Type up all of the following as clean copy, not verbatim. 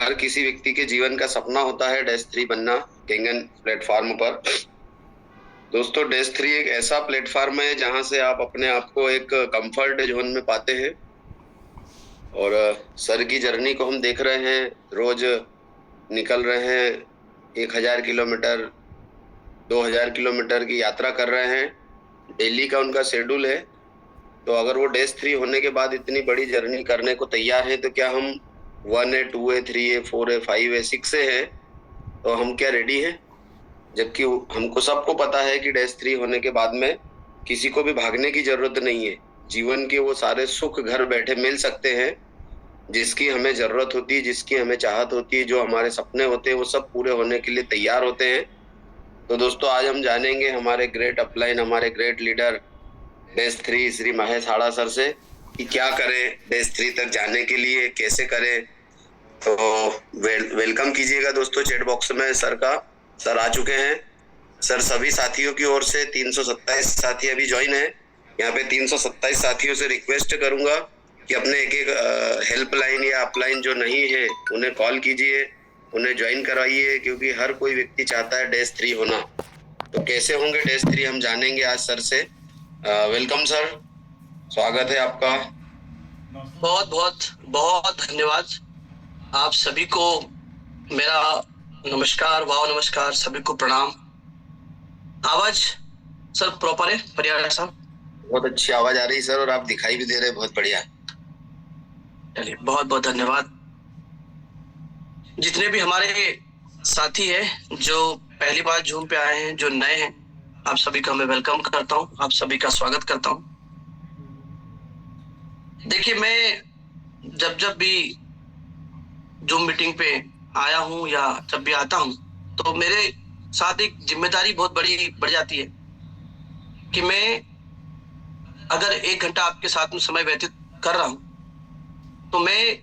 हर किसी व्यक्ति के जीवन का सपना होता है डैश3 बनना केंगन प्लेटफॉर्म पर। दोस्तों, डैश3 एक ऐसा प्लेटफॉर्म है जहां से आप अपने आप को एक कंफर्ट जोन में पाते हैं और सर की जर्नी को हम देख रहे हैं। रोज निकल रहे हैं, 1000 किलोमीटर 2000 किलोमीटर की यात्रा कर रहे हैं। डेली का उनका शेड्यूल है। तो अगर वो डैश3 होने के बाद इतनी बड़ी जर्नी करने को तैयार है, तो क्या हम 1 है, 2 है, 3 है, 4 है, 5 है, 6 है, तो हम क्या रेडी हैं? जबकि हमको सबको पता है कि डैश3 होने के बाद में किसी को भी भागने की जरूरत नहीं है। जीवन के वो सारे सुख घर बैठे मिल सकते हैं जिसकी हमें जरूरत होती है, जिसकी हमें चाहत होती है, जो हमारे सपने होते हैं वो सब पूरे होने के लिए तैयार होते हैं। तो दोस्तों, आज हम जानेंगे हमारे ग्रेट अपलाइन, हमारे ग्रेट लीडर डैश3 श्री महेश हाड़ा सर से कि क्या करें डैश3 तक जाने के लिए, कैसे करें। तो वेलकम कीजिएगा दोस्तों चैट बॉक्स में सर का। सर आ चुके हैं। सर, सभी साथियों की ओर से 327 साथी अभी ज्वाइन है। यहाँ पे 327 साथियों से रिक्वेस्ट करूंगा कि अपने एक हेल्पलाइन या अपलाइन जो नहीं है उन्हें कॉल कीजिए, उन्हें ज्वाइन करवाइए, क्योंकि हर कोई व्यक्ति चाहता है डैश3 होना। तो कैसे होंगे डैश3 हम जानेंगे आज सर से। वेलकम सर, स्वागत है आपका। बहुत बहुत बहुत धन्यवाद। आप सभी को मेरा नमस्कार, वाह नमस्कार, सभी को प्रणाम। आवाज सर प्रॉपर है? परियार साहब, बहुत अच्छी आवाज आ रही सर, और आप दिखाई भी दे रहे, बहुत बढ़िया। चलिए, बहुत बहुत धन्यवाद। जितने भी हमारे साथी हैं जो पहली बार जूम पे आए हैं, जो नए हैं, आप सभी का मैं वेलकम करता हूँ, आप सभी का स्वागत करता हूँ। देखिए, मैं जब भी जूम मीटिंग पे आया हूँ या जब भी आता हूँ, तो मेरे साथ एक जिम्मेदारी बहुत बड़ी बढ़ जाती है कि मैं अगर 1 घंटा आपके साथ में समय व्यतीत कर रहा हूँ तो मैं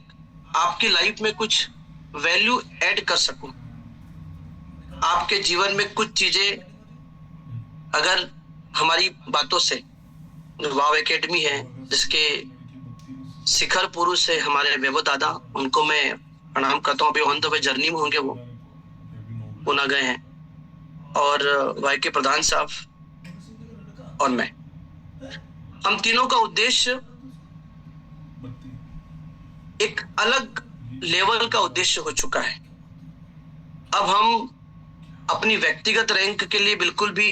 आपकी लाइफ में कुछ वैल्यू ऐड कर सकूं। आपके जीवन में कुछ चीजें अगर हमारी बातों से, वाव एकेडमी है जिसके शिखर पुरुष है हमारे वैभव दादा, उनको मैं प्रणाम करता हूँ। अभी ऑन द वे जर्नी में होंगे, वो पुणे गए हैं, और वाई के प्रधान साहब और मैं, हम तीनों का उद्देश्य एक अलग लेवल का उद्देश्य हो चुका है। अब हम अपनी व्यक्तिगत रैंक के लिए बिल्कुल भी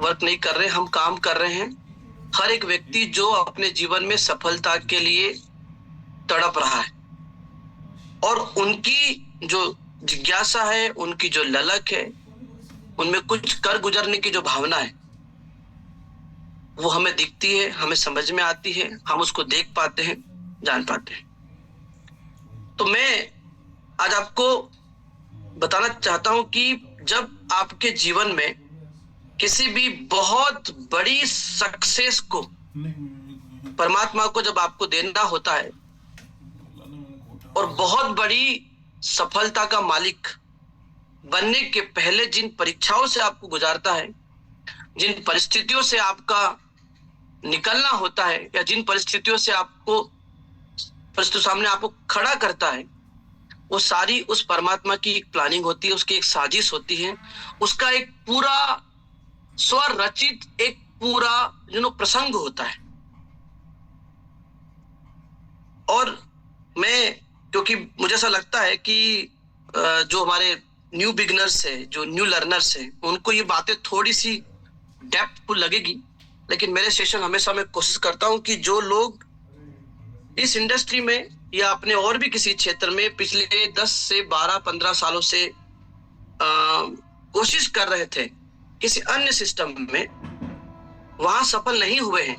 वर्क नहीं कर रहे, हम काम कर रहे हैं हर एक व्यक्ति जो अपने जीवन में सफलता के लिए तड़प रहा है, और उनकी जो जिज्ञासा है, उनकी जो ललक है, उनमें कुछ कर गुजरने की जो भावना है, वो हमें दिखती है, हमें समझ में आती है, हम उसको देख पाते हैं, जान पाते हैं। तो मैं आज आपको बताना चाहता हूं कि जब आपके जीवन में किसी भी बहुत बड़ी सक्सेस को, परमात्मा को जब आपको देना होता है, और बहुत बड़ी सफलता का मालिक बनने के पहले जिन परीक्षाओं से आपको गुजारता है, जिन परिस्थितियों से आपका निकलना होता है, या जिन परिस्थितियों से आपको परिस्थितियों सामने आपको खड़ा करता है, वो सारी उस परमात्मा की एक प्लानिंग होती है, उसकी एक साजिश होती है, उसका एक पूरा स्वरचित एक पूरा प्रसंग होता है। और मैं, क्योंकि मुझे ऐसा लगता है कि जो हमारे न्यू बिगनर्स है, जो न्यू लर्नर्स है, उनको ये बातें थोड़ी सी डेप्थफुल लगेगी, लेकिन मेरे सेशन हमेशा मैं कोशिश करता हूं कि जो लोग इस इंडस्ट्री में या अपने और भी किसी क्षेत्र में पिछले 10 से 12-15 सालों से कोशिश कर रहे थे किसी अन्य सिस्टम में, वहां सफल नहीं हुए हैं,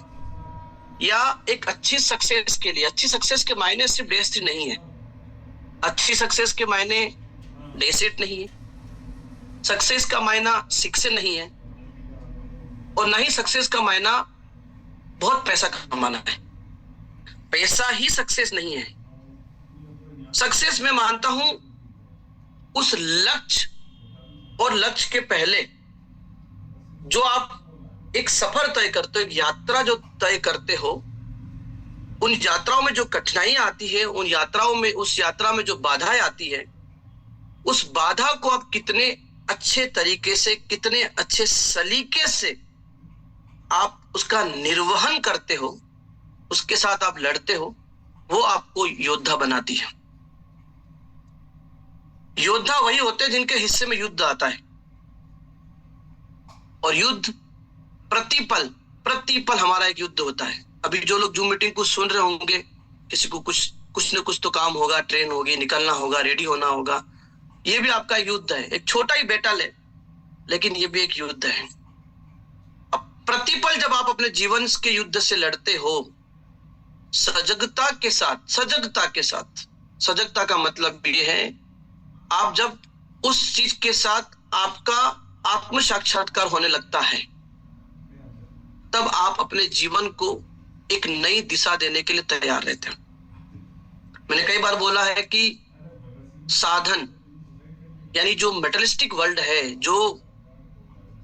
या एक अच्छी सक्सेस के लिए, अच्छी सक्सेस के मायने सिर्फ डैश3 नहीं है, अच्छी सक्सेस के मायने डैश8 नहीं है, सक्सेस का मायना 6 नहीं है, और ना ही सक्सेस का मायना बहुत पैसा कमाना है। पैसा ही सक्सेस नहीं है। सक्सेस मैं मानता हूं उस लक्ष्य, और लक्ष्य के पहले जो आप एक सफर तय करते हो, एक यात्रा जो तय करते हो, उन यात्राओं में जो कठिनाइयां आती है, उन यात्राओं में, उस यात्रा में जो बाधाएं आती है, उस बाधा को आप कितने अच्छे तरीके से, कितने अच्छे सलीके से आप उसका निर्वहन करते हो, उसके साथ आप लड़ते हो, वो आपको योद्धा बनाती है। योद्धा वही होते हैं जिनके हिस्से में युद्ध आता है, और युद्ध प्रतिपल हमारा एक युद्ध होता है। अभी जो लोग जूम मीटिंग को सुन रहे होंगे, किसी को कुछ न कुछ तो काम होगा, ट्रेन होगी, निकलना होगा, रेडी होना होगा, ये भी आपका युद्ध है। एक छोटा ही बेटा ले, लेकिन ये भी एक युद्ध है। अब प्रतिपल जब आप अपने जीवन के युद्ध से लड़ते हो, सजगता के साथ, सजगता का मतलब ये है, आप जब उस चीज के साथ आपका आत्म साक्षात्कार होने लगता है, तब आप अपने जीवन को एक नई दिशा देने के लिए तैयार रहते हैं। मैंने कई बार बोला है कि साधन, यानी जो मेटलिस्टिक वर्ल्ड है, जो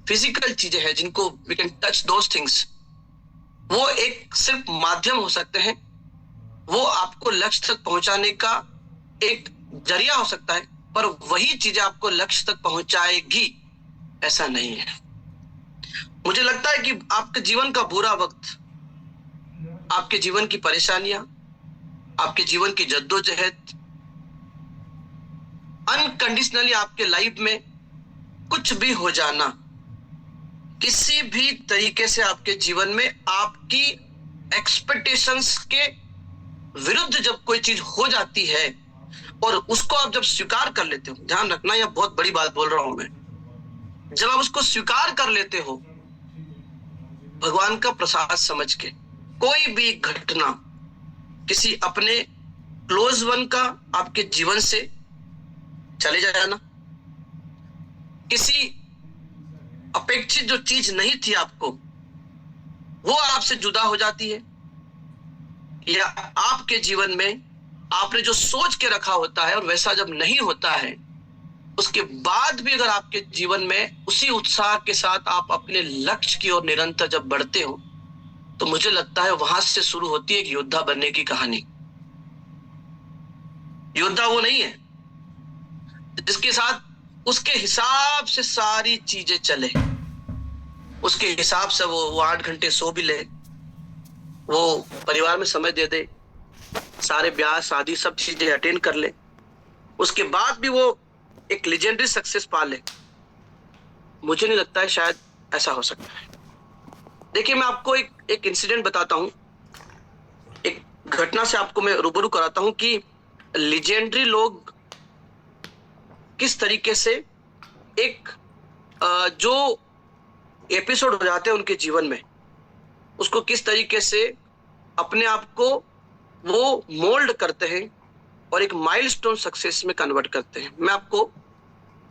फिजिकल चीजें हैं, जिनको we can touch those things, वो एक सिर्फ माध्यम हो सकते हैं, वो आपको लक्ष्य तक पहुंचाने का एक जरिया हो सकता है, पर वही चीजें आपको लक्ष्य तक पहुंचाएगी ऐसा नहीं है। मुझे लगता है कि आपके जीवन का बुरा वक्त, आपके जीवन की परेशानियां, आपके जीवन की जद्दोजहद, अनकंडीशनली आपके लाइफ में कुछ भी हो जाना, किसी भी तरीके से आपके जीवन में आपकी एक्सपेक्टेशंस के विरुद्ध जब कोई चीज हो जाती है और उसको आप जब स्वीकार कर लेते हो, ध्यान रखना, यह बहुत बड़ी बात बोल रहा हूं मैं, जब आप उसको स्वीकार कर लेते हो भगवान का प्रसाद समझ के, कोई भी घटना किसी अपने क्लोज वन का आपके जीवन से चले जाना, किसी अपेक्षित जो चीज नहीं थी आपको, वो आपसे जुदा हो जाती है, या आपके जीवन में आपने जो सोच के रखा होता है और वैसा जब नहीं होता है, उसके बाद भी अगर आपके जीवन में उसी उत्साह के साथ आप अपने लक्ष्य की ओर निरंतर जब बढ़ते हो, तो मुझे लगता है वहां से शुरू होती है एक योद्धा बनने की कहानी। योद्धा वो नहीं है जिसके साथ उसके हिसाब से सारी चीजें चले, उसके हिसाब से वो 8 घंटे सो भी ले, वो परिवार में समय दे दे, सारे ब्याह शादी सब चीजें अटेंड कर ले, उसके बाद भी वो एक लेजेंडरी सक्सेस पा ले। मुझे नहीं लगता है शायद ऐसा हो सकता है। देखिए, मैं आपको एक इंसिडेंट बताता हूं, एक घटना से आपको मैं रूबरू कराता हूं कि लेजेंडरी लोग किस तरीके से एक जो एपिसोड हो जाते हैं उनके जीवन में, उसको किस तरीके से अपने आप को वो मोल्ड करते हैं और एक माइलस्टोन सक्सेस में कन्वर्ट करते हैं। मैं आपको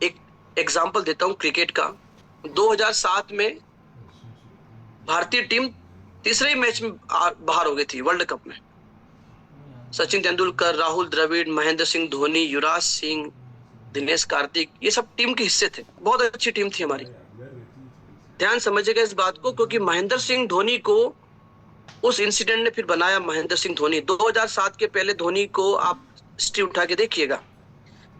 एक एग्जांपल देता हूं क्रिकेट का। 2007 में भारतीय टीम तीसरे मैच में बाहर हो गई थी वर्ल्ड कप में। सचिन तेंदुलकर, राहुल द्रविड़, महेंद्र सिंह धोनी, युवराज सिंह, दिनेश कार्तिक, ये सब टीम के हिस्से थे। बहुत अच्छी टीम थी हमारी। ध्यान समझिएगा इस बात को, क्योंकि महेंद्र सिंह धोनी को उस इंसिडेंट ने फिर बनाया महेंद्र सिंह धोनी। 2007 के पहले धोनी को आप हिस्ट्री उठा के देखिएगा,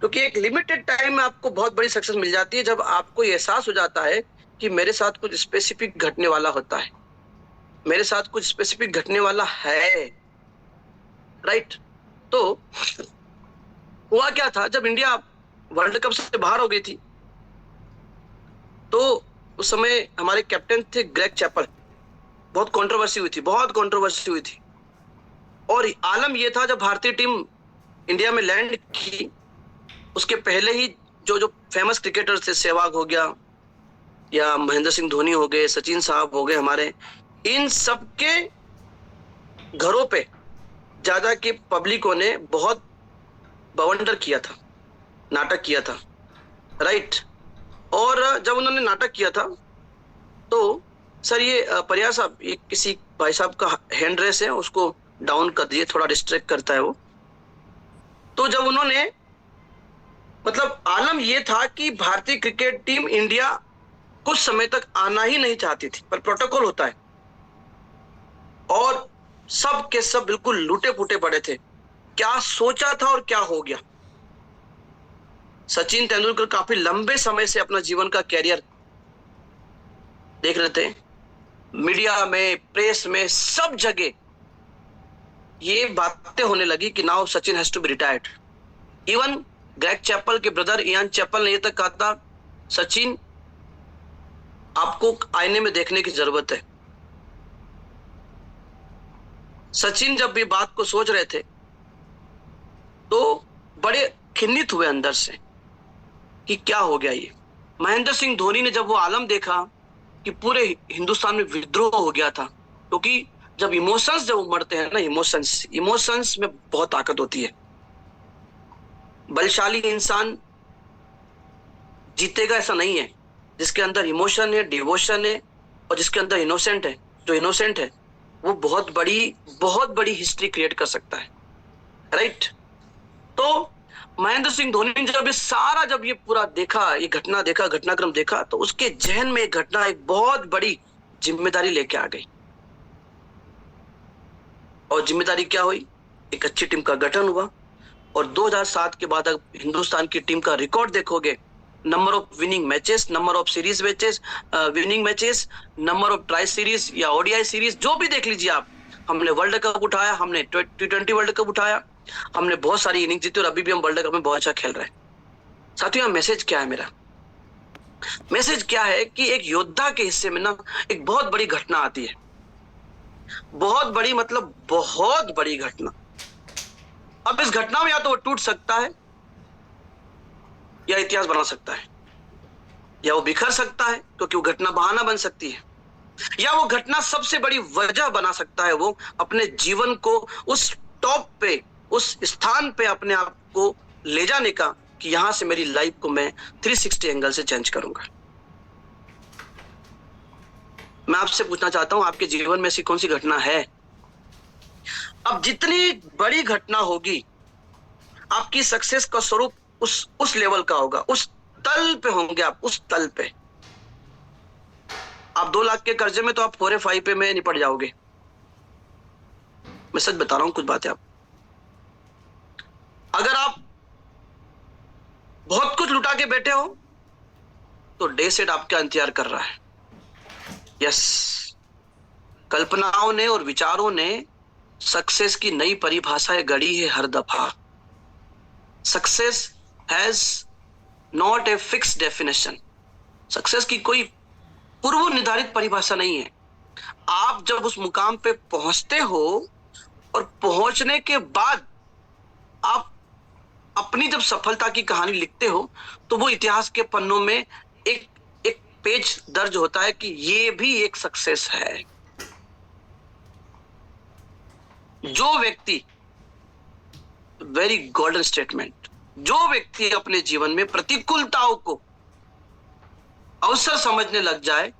क्योंकि एक लिमिटेड टाइम में आपको बहुत बड़ी सक्सेस मिल जाती है जब आपको एहसास हो जाता है कि मेरे साथ कुछ स्पेसिफिक घटने वाला होता है, मेरे साथ कुछ स्पेसिफिक घटने वाला है, राइट। तो हुआ क्या था, जब इंडिया वर्ल्ड कप से बाहर हो गई थी, तो उस समय हमारे कैप्टन थे ग्रेग चैपल। बहुत कंट्रोवर्सी हुई थी। और आलम यह था, जब भारतीय टीम इंडिया में लैंड की, उसके पहले ही जो फेमस क्रिकेटर्स थे, सहवाग हो गया या महेंद्र सिंह धोनी हो गए, सचिन साहब हो गए हमारे, इन सबके घरों पे ज्यादा की पब्लिकों ने बहुत बवंडर किया था, नाटक किया था, राइट। और जब उन्होंने नाटक किया था तो सर ये परिया साहब, ये किसी भाई साहब का हैंड रेस है, उसको डाउन कर दिए, थोड़ा डिस्ट्रैक्ट करता है वो। तो जब उन्होंने, मतलब आलम ये था कि भारतीय क्रिकेट टीम इंडिया कुछ समय तक आना ही नहीं चाहती थी, पर प्रोटोकॉल होता है। और सब के सब बिल्कुल लूटे पुटे पड़े थे। क्या सोचा था और क्या हो गया। सचिन तेंदुलकर काफी लंबे समय से अपना जीवन का कैरियर देख रहे थे। मीडिया में, प्रेस में, सब जगह ये बातें होने लगी कि now Sachin has to be retired. Even Greg Chappell के ब्रदर इयान चैपल ने ये तक कहा था, सचिन आपको आईने में देखने की जरूरत है। सचिन जब भी बात को सोच रहे थे तो बड़े खिन्नित हुए अंदर से कि क्या हो गया ये। महेंद्र सिंह धोनी ने जब वो आलम देखा कि पूरे हिंदुस्तान में विद्रोह हो गया था, क्योंकि जब इमोशंस जब उमड़ते हैं ना, इमोशंस में बहुत ताकत होती है। बलशाली इंसान जीतेगा ऐसा नहीं है। जिसके अंदर इमोशन है, डिवोशन है, और जिसके अंदर इनोसेंट है, जो इनोसेंट है वो बहुत बड़ी हिस्ट्री क्रिएट कर सकता है, राइट। तो महेंद्र सिंह धोनी ने जब ये पूरा देखा, ये घटनाक्रम देखा, तो उसके जहन में एक बहुत बड़ी जिम्मेदारी लेके आ गई। और जिम्मेदारी क्या हुई? एक अच्छी टीम का गठन हुआ। और 2007 के बाद अगर हिंदुस्तान की टीम का रिकॉर्ड देखोगे, number of winning matches, number of series matches, winning matches, number of tri series या ओडीआई सीरीज, जो भी देख लीजिए आप। हमने वर्ल्ड कप उठाया, हमने T20 वर्ल्ड कप उठाया, हमने बहुत सारी इनिंग जीती, और अभी भी हम वर्ल्ड कप में बहुत अच्छा खेल रहे हैं। साथियों, मैसेज क्या है मेरा? मैसेज क्या है कि एक योद्धा के हिस्से में ना एक बहुत बड़ी घटना आती है। बहुत बड़ी मतलब बहुत बड़ी घटना। अब इस घटना में या तो वो टूट सकता है, या इतिहास बना सकता है, या वो बिखर सकता है क्योंकि वो घटना बहाना बन सकती है, या वो घटना सबसे बड़ी वजह बना सकता है वो अपने जीवन को उस टॉप पे, उस स्थान पे अपने आप को ले जाने का, कि यहां से मेरी लाइफ को मैं 360 एंगल से चेंज करूंगा। मैं आपसे पूछना चाहता हूं, आपके जीवन में ऐसी कौन सी घटना है? अब जितनी बड़ी घटना होगी, आपकी सक्सेस का स्वरूप उस लेवल का होगा, उस तल पे होंगे आप, उस तल पे। आप 2 लाख के कर्जे में तो आप 4 5 पे में निपट जाओगे। मैं सच बता रहा हूं कुछ बातें। आप अगर आप बहुत कुछ लुटा के बैठे हो तो डे सेट आपका इंतजार कर रहा है। यस, कल्पनाओं ने और विचारों ने सक्सेस की नई परिभाषाएं गढ़ी है हर दफा। Success has not a fix definition. Success की कोई पूर्व निर्धारित परिभाषा नहीं है। आप जब उस मुकाम पे पहुंचते हो और पहुंचने के बाद आप अपनी जब सफलता की कहानी लिखते हो, तो वो इतिहास के पन्नों में एक पेज दर्ज होता है कि ये भी एक सक्सेस है। जो व्यक्ति, वेरी गोल्डन स्टेटमेंट, जो व्यक्ति अपने जीवन में प्रतिकूलताओं को अवसर समझने लग जाए,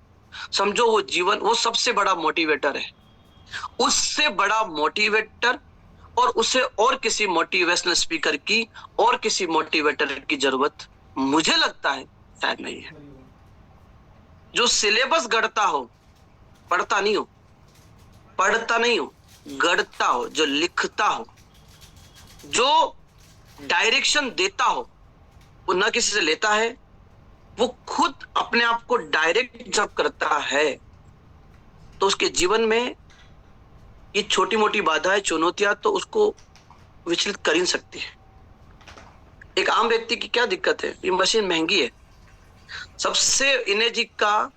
समझो वो जीवन, वो सबसे बड़ा मोटिवेटर है। उससे बड़ा मोटिवेटर और उसे और किसी मोटिवेशनल स्पीकर की और किसी मोटिवेटर की जरूरत मुझे लगता है शायद नहीं है। जो सिलेबस गढ़ता हो, पढ़ता नहीं हो, गढ़ता हो, जो लिखता हो, जो डायरेक्शन देता हो, वो ना किसी से लेता है, वो खुद अपने आप को डायरेक्ट जब करता है, तो उसके जीवन में ये छोटी मोटी बाधाएं, चुनौतियां तो उसको विचलित कर ही नहीं सकती है। एक आम व्यक्ति की क्या दिक्कत है? ये मशीन महंगी है। सबसे इनेजी का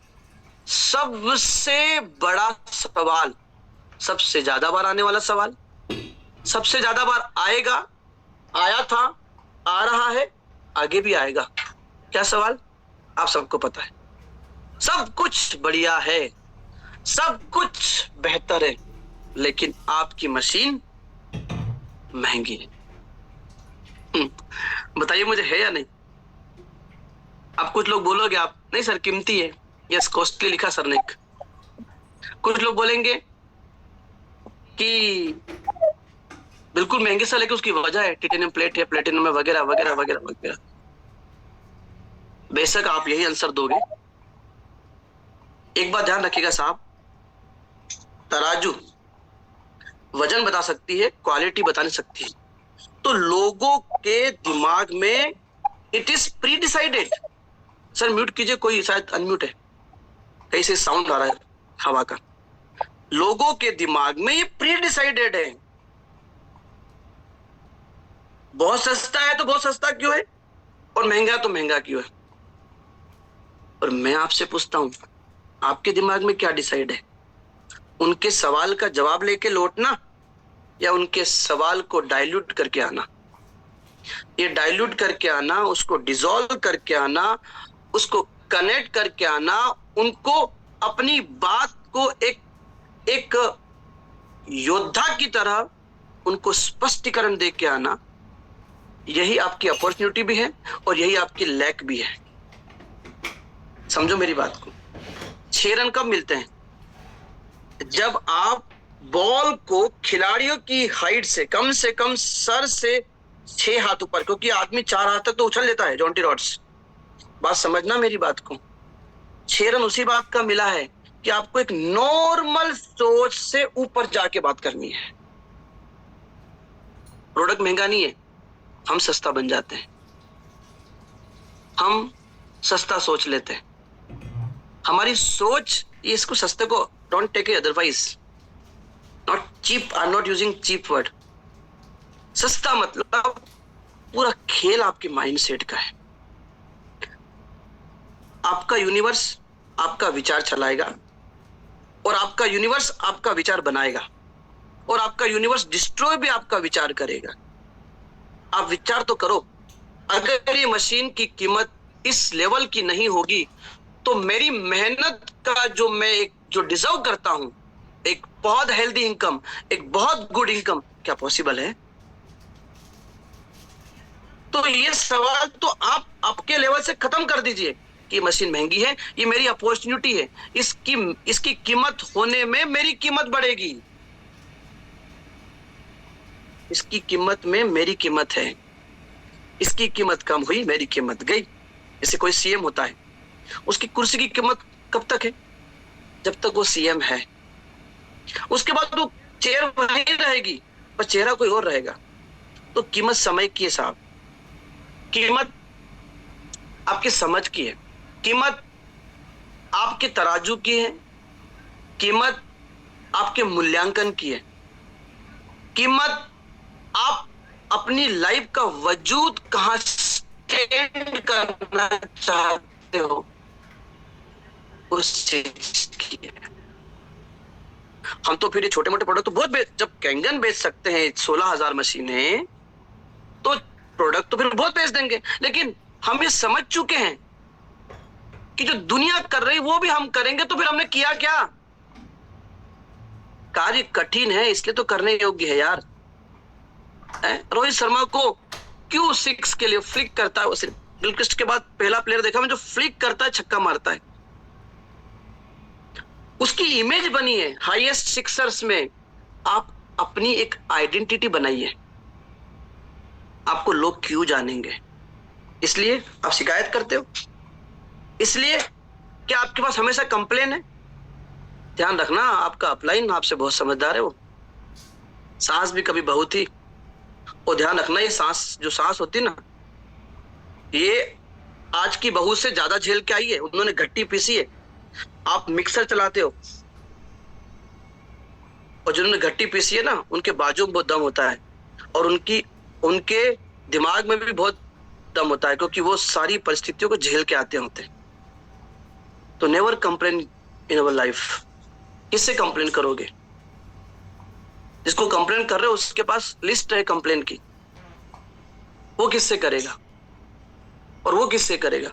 सबसे बड़ा सवाल, सबसे ज्यादा बार आने वाला सवाल, सबसे ज्यादा बार आएगा, आया था, आ रहा है, आगे भी आएगा। क्या सवाल? आप सबको पता है। सब कुछ बढ़िया है, सब कुछ बेहतर है, लेकिन आपकी मशीन महंगी है। बताइए मुझे है या नहीं? आप कुछ लोग बोलोगे, आप नहीं सर कीमती है, यस कॉस्टली लिखा सर ने। कुछ लोग बोलेंगे कि बिल्कुल महंगी सर, लेकिन उसकी वजह है, टाइटेनियम प्लेट है, प्लेटिनम है, वगैरह वगैरह वगैरह वगैरह। बेशक आप यही आंसर दोगे। एक बात ध्यान रखिएगा साहब, तराजू वजन बता सकती है, क्वालिटी बता नहीं सकती है। तो लोगों के दिमाग में it is pre decided. Sir mute कीजिए, कोई शायद अनम्यूट है, कहीं से साउंड आ रहा है हवा का। लोगों के दिमाग में ये प्री डिसाइडेड है। बहुत सस्ता है तो बहुत सस्ता क्यों है, और महंगा तो महंगा क्यों है। और मैं आपसे पूछता हूं, आपके दिमाग में क्या डिसाइड है? उनके सवाल का जवाब लेके लौटना या उनके सवाल को डाइल्यूट करके आना? ये डाइल्यूट करके आना, उसको डिसॉल्व करके आना, उसको कनेक्ट करके आना, उनको अपनी बात को एक योद्धा की तरह उनको स्पष्टीकरण दे के आना, यही आपकी अपॉर्चुनिटी भी है और यही आपकी लैक भी है। समझो मेरी बात को। 6 रन कब मिलते हैं? जब आप बॉल को खिलाड़ियों की हाइट से कम सर से 6 हाथ ऊपर, क्योंकि आदमी 4 हाथ तक तो उछल लेता है, जॉन्टी रॉड्स। बात समझना मेरी बात को। 6 रन उसी बात का मिला है कि आपको एक नॉर्मल सोच से ऊपर जाके बात करनी है। प्रोडक्ट महंगा नहीं है, हम सस्ता बन जाते हैं, हम सस्ता सोच लेते हैं। हमारी सोच, इसको सस्ते को don't take it otherwise, not cheap, I am not using cheap word. सस्ता मतलब पूरा खेल आपके माइंडसेट का है। आपका यूनिवर्स आपका विचार चलाएगा और आपका यूनिवर्स आपका विचार बनाएगा और आपका यूनिवर्स डिस्ट्रॉय भी आपका विचार करेगा। आप विचार तो करो, अगर ये मशीन की कीमत इस लेवल की नहीं होगी तो मेरी मेहनत का जो डिजर्व करता हूं, एक बहुत हेल्दी इनकम, एक बहुत गुड इनकम, क्या पॉसिबल है? तो ये सवाल तो आप आपके लेवल से खत्म कर दीजिए कि मशीन महंगी है, ये मेरी अपॉर्चुनिटी है, इसकी कीमत होने में मेरी कीमत बढ़ेगी, इसकी कीमत में मेरी कीमत है, इसकी कीमत कम हुई मेरी कीमत गई। जैसे कोई सीएम होता है, उसकी कुर्सी की कीमत कब तक है? जब तक वो सीएम है। उसके बाद वो चेयर वहीं रहेगी पर चेहरा कोई और रहेगा। तो कीमत समय की है साहब, कीमत आपकी समझ की है, कीमत आपके तराजू की है, कीमत आपके मूल्यांकन की है, कीमत आप अपनी लाइफ का वजूद कहां स्टैंड करना चाहते हो उस चीज की है। हम तो फिर ये छोटे मोटे प्रोडक्ट तो बहुत जब कैंगन बेच सकते हैं 16,000 मशीनें, तो प्रोडक्ट तो फिर बहुत बेच देंगे। लेकिन हम ये समझ चुके हैं कि जो दुनिया कर रही वो भी हम करेंगे, तो फिर हमने किया क्या? कार्य कठिन है इसलिए तो करने योग्य है यार। रोहित शर्मा को क्यों 6 के लिए फ्लिक करता है? वो सिर्फ गिलक्रिस्ट के बाद पहला प्लेयर देखा मैं जो फ्लिक करता है, छक्का मारता है। उसकी इमेज बनी है हाईएस्ट सिक्सर्स में। आप अपनी एक आइडेंटिटी बनाइए, आपको लोग क्यों जानेंगे? इसलिए आप शिकायत करते हो, इसलिए क्या आपके पास हमेशा कंप्लेन है? ध्यान रखना, आपका अपलाइन आपसे बहुत समझदार है। वो सांस भी कभी बहू थी। और ध्यान रखना, ये सांस होती ना, ये आज की बहू से ज्यादा झेल के आई है। उन्होंने घट्टी पीसी है। आप मिक्सर चलाते हो और जिन्होंने घट्टी पीसी है ना, उनके बाजू में बहुत दम होता है और उनके दिमाग में भी बहुत दम होता है, क्योंकि वो सारी परिस्थितियों को झेल के आते होते हैं। तो never complain in our life. किससे कंप्लेन करोगे? जिसको कंप्लेन कर रहे हो उसके पास लिस्ट है कंप्लेन की, वो किससे करेगा और वो किससे करेगा?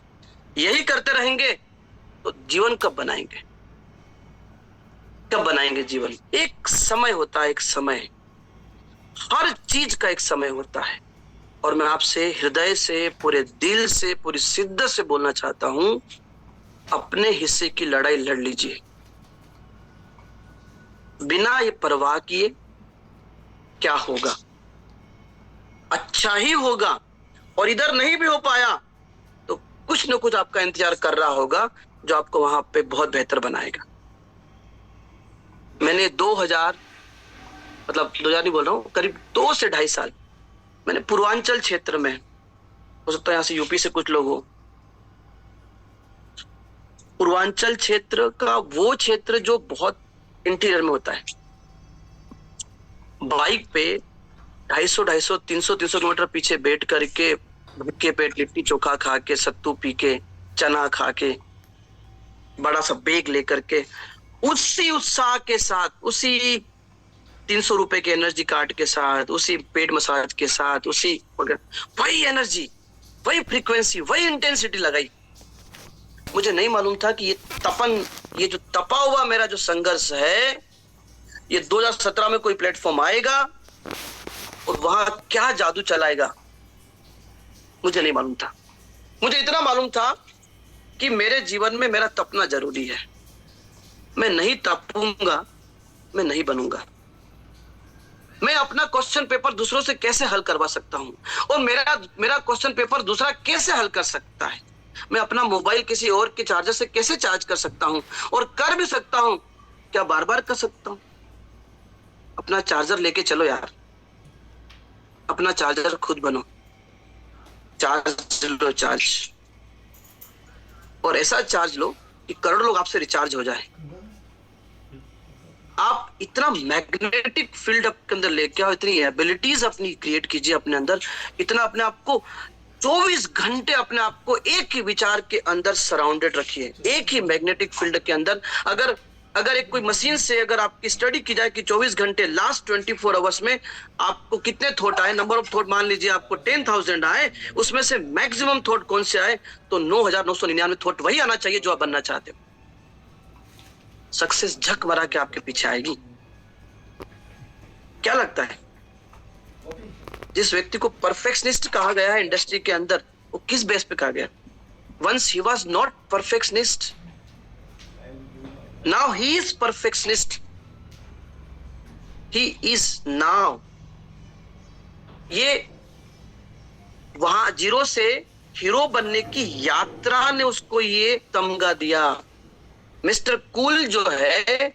यही करते रहेंगे तो जीवन कब बनाएंगे? कब बनाएंगे जीवन? एक समय होता है, एक समय, हर चीज का एक समय होता है। और मैं आपसे हृदय से, पूरे दिल से, पूरी शिद्दत से बोलना चाहता हूं, अपने हिस्से की लड़ाई लड़ लीजिए, बिना ये परवाह किए क्या होगा, अच्छा ही होगा। और इधर नहीं भी हो पाया तो कुछ न कुछ आपका इंतजार कर रहा होगा जो आपको वहां पे बहुत बेहतर बनाएगा। मैंने मतलब 2000 नहीं बोल रहा हूँ, करीब 2 से 2.5 साल मैंने पूर्वांचल क्षेत्र में, हो सकता है यहाँ से यूपी से कुछ लोग हो, पूर्वांचल क्षेत्र का वो क्षेत्र जो बहुत इंटीरियर में होता है, बाइक पे 250, 300 किलोमीटर पीछे बैठ करके भूखे पेट लिट्टी चोखा खा के, सत्तू पी के, चना खा के, बड़ा सा बैग लेकर के, उसी उत्साह के साथ, उसी 300 रुपए के एनर्जी कार्ड के साथ, उसी पेट मसाज के साथ, उसी वही एनर्जी, वही फ्रीक्वेंसी, वही इंटेंसिटी लगाई। मुझे नहीं मालूम था कि ये तपन, ये जो तपा हुआ मेरा जो संघर्ष है, ये 2017 में कोई प्लेटफॉर्म आएगा और वहां क्या जादू चलाएगा, मुझे नहीं मालूम था। मुझे इतना मालूम था कि मेरे जीवन में मेरा तपना जरूरी है। मैं नहीं तपूंगा, मैं नहीं बनूंगा। मैं अपना क्वेश्चन पेपर दूसरों से कैसे हल करवा सकता हूं, और मेरा क्वेश्चन पेपर दूसरा कैसे हल कर सकता है। मैं अपना मोबाइल किसी और के चार्जर से कैसे चार्ज कर सकता हूं, और कर भी सकता हूं, क्या बार बार कर सकता हूं। अपना चार्जर लेके चलो यार, अपना चार्जर खुद बनो, चार्ज लो, चार्ज, और ऐसा चार्ज लो कि करोड़ों लोग आपसे रिचार्ज हो जाए। आप इतना मैग्नेटिक फील्ड आपके अंदर लेके आओ, इतनी एबिलिटीज अपनी क्रिएट कीजिए अपने अंदर, इतना अपने आप को 24 घंटे अपने आप को एक ही विचार के अंदर सराउंडेड रखिए, एक ही मैग्नेटिक फील्ड के अंदर। अगर एक कोई मशीन से अगर आपकी स्टडी की जाए कि 24 घंटे लास्ट 24 आवर्स में आपको कितने थॉट आए, नंबर ऑफ थॉट मान लीजिए आपको 10,000 आए, उसमें से मैक्सिमम थॉट कौन से आए, तो 9,999 थॉट वही आना चाहिए जो आप बनना चाहते हो। सक्सेस झक मरा के आपके पीछे आएगी। क्या लगता है, जिस व्यक्ति को परफेक्शनिस्ट कहा गया है इंडस्ट्री के अंदर, वो किस बेस पे कहा गया? Once he was not perfectionist, now he is perfectionist, he is now। ये वहां जीरो से हीरो बनने की यात्रा ने उसको ये तमगा दिया। मिस्टर कूल जो है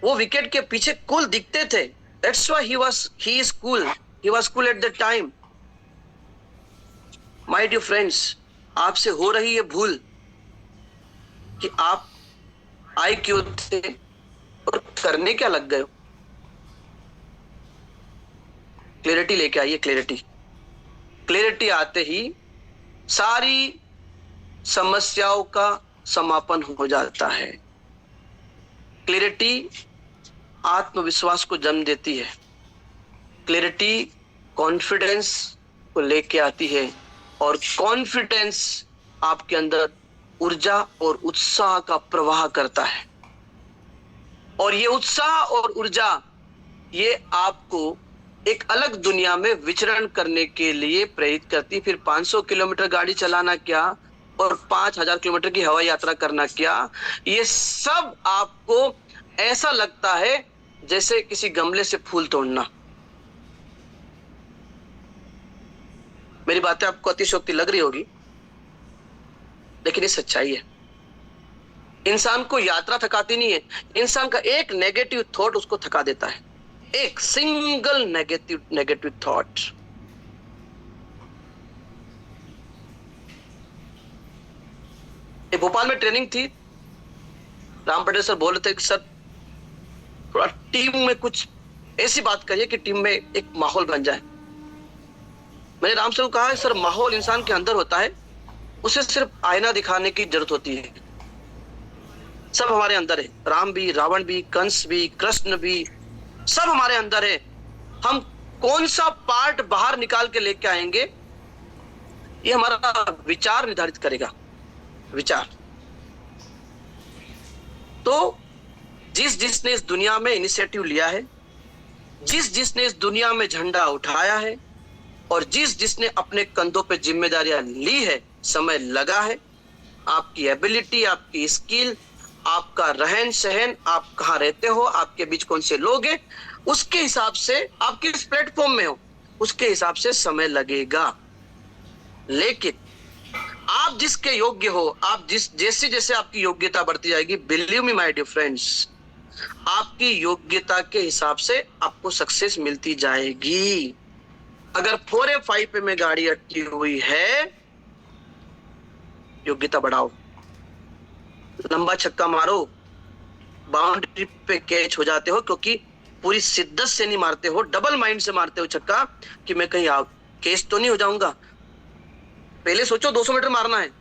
वो विकेट के पीछे कूल दिखते थे, that's why he is cool, he was cool at that time। my dear friends, आपसे हो रही है भूल कि आप आए क्यों थे और करने क्या लग गए हो। क्लैरिटी लेके आइए, क्लैरिटी आते ही सारी समस्याओं का समापन हो जाता है। क्लैरिटी आत्मविश्वास को जन्म देती है, क्लैरिटी कॉन्फिडेंस को लेके आती है, और कॉन्फिडेंस आपके अंदर ऊर्जा और उत्साह का प्रवाह करता है, और ये उत्साह और ऊर्जा ये आपको एक अलग दुनिया में विचरण करने के लिए प्रेरित करती। फिर 500 किलोमीटर गाड़ी चलाना क्या और 5,000 किलोमीटर की हवाई यात्रा करना क्या, ये सब आपको ऐसा लगता है जैसे किसी गमले से फूल तोड़ना। मेरी बातें आपको अतिशयोक्ति लग रही होगी, लेकिन ये सच्चाई है। इंसान को यात्रा थकाती नहीं है, इंसान का एक नेगेटिव थॉट उसको थका देता है, एक सिंगल नेगेटिव थॉट। भोपाल में ट्रेनिंग थी, राम पटेल सर बोल रहे थे कि सर थोड़ा टीम में कुछ ऐसी बात करिए कि टीम में एक माहौल बन जाए। मैंने राम सर को कहा, सर माहौल इंसान के अंदर होता है, उसे सिर्फ आईना दिखाने की जरूरत होती है। सब हमारे अंदर है, राम भी, रावण भी, कंस भी, कृष्ण भी, सब हमारे अंदर है। हम कौन सा पार्ट बाहर निकाल के लेके आएंगे, ये हमारा विचार निर्धारित करेगा। विचार तो जिसने इस दुनिया में इनिशिएटिव लिया है, जिसने इस दुनिया में झंडा उठाया है, और जिसने अपने कंधों पे जिम्मेदारियां ली है, समय लगा है, आपकी एबिलिटी, आपकी स्किल, आपका रहन सहन, आप कहाँ रहते हो, आपके बीच कौन से लोग हैं, उसके हिसाब से आप किस प्लेटफॉर्म में हो, उसके हिसाब से समय लगेगा। लेकिन आप जिसके योग्य हो, आप जैसे जैसे आपकी योग्यता बढ़ती जाएगी, believe me my dear friends, आपकी योग्यता के हिसाब से आपको सक्सेस मिलती जाएगी। अगर 4A5 पे में गाड़ी अटकी हुई है, योग्यता बढ़ाओ, लंबा छक्का मारो, बाउंड्री पे कैच हो जाते हो, क्योंकि पूरी शिद्दत से नहीं मारते हो, डबल माइंड से मारते हो छक्का कि मैं कहीं कैच तो नहीं हो जाऊंगा। पहले सोचो 200 मीटर मारना है,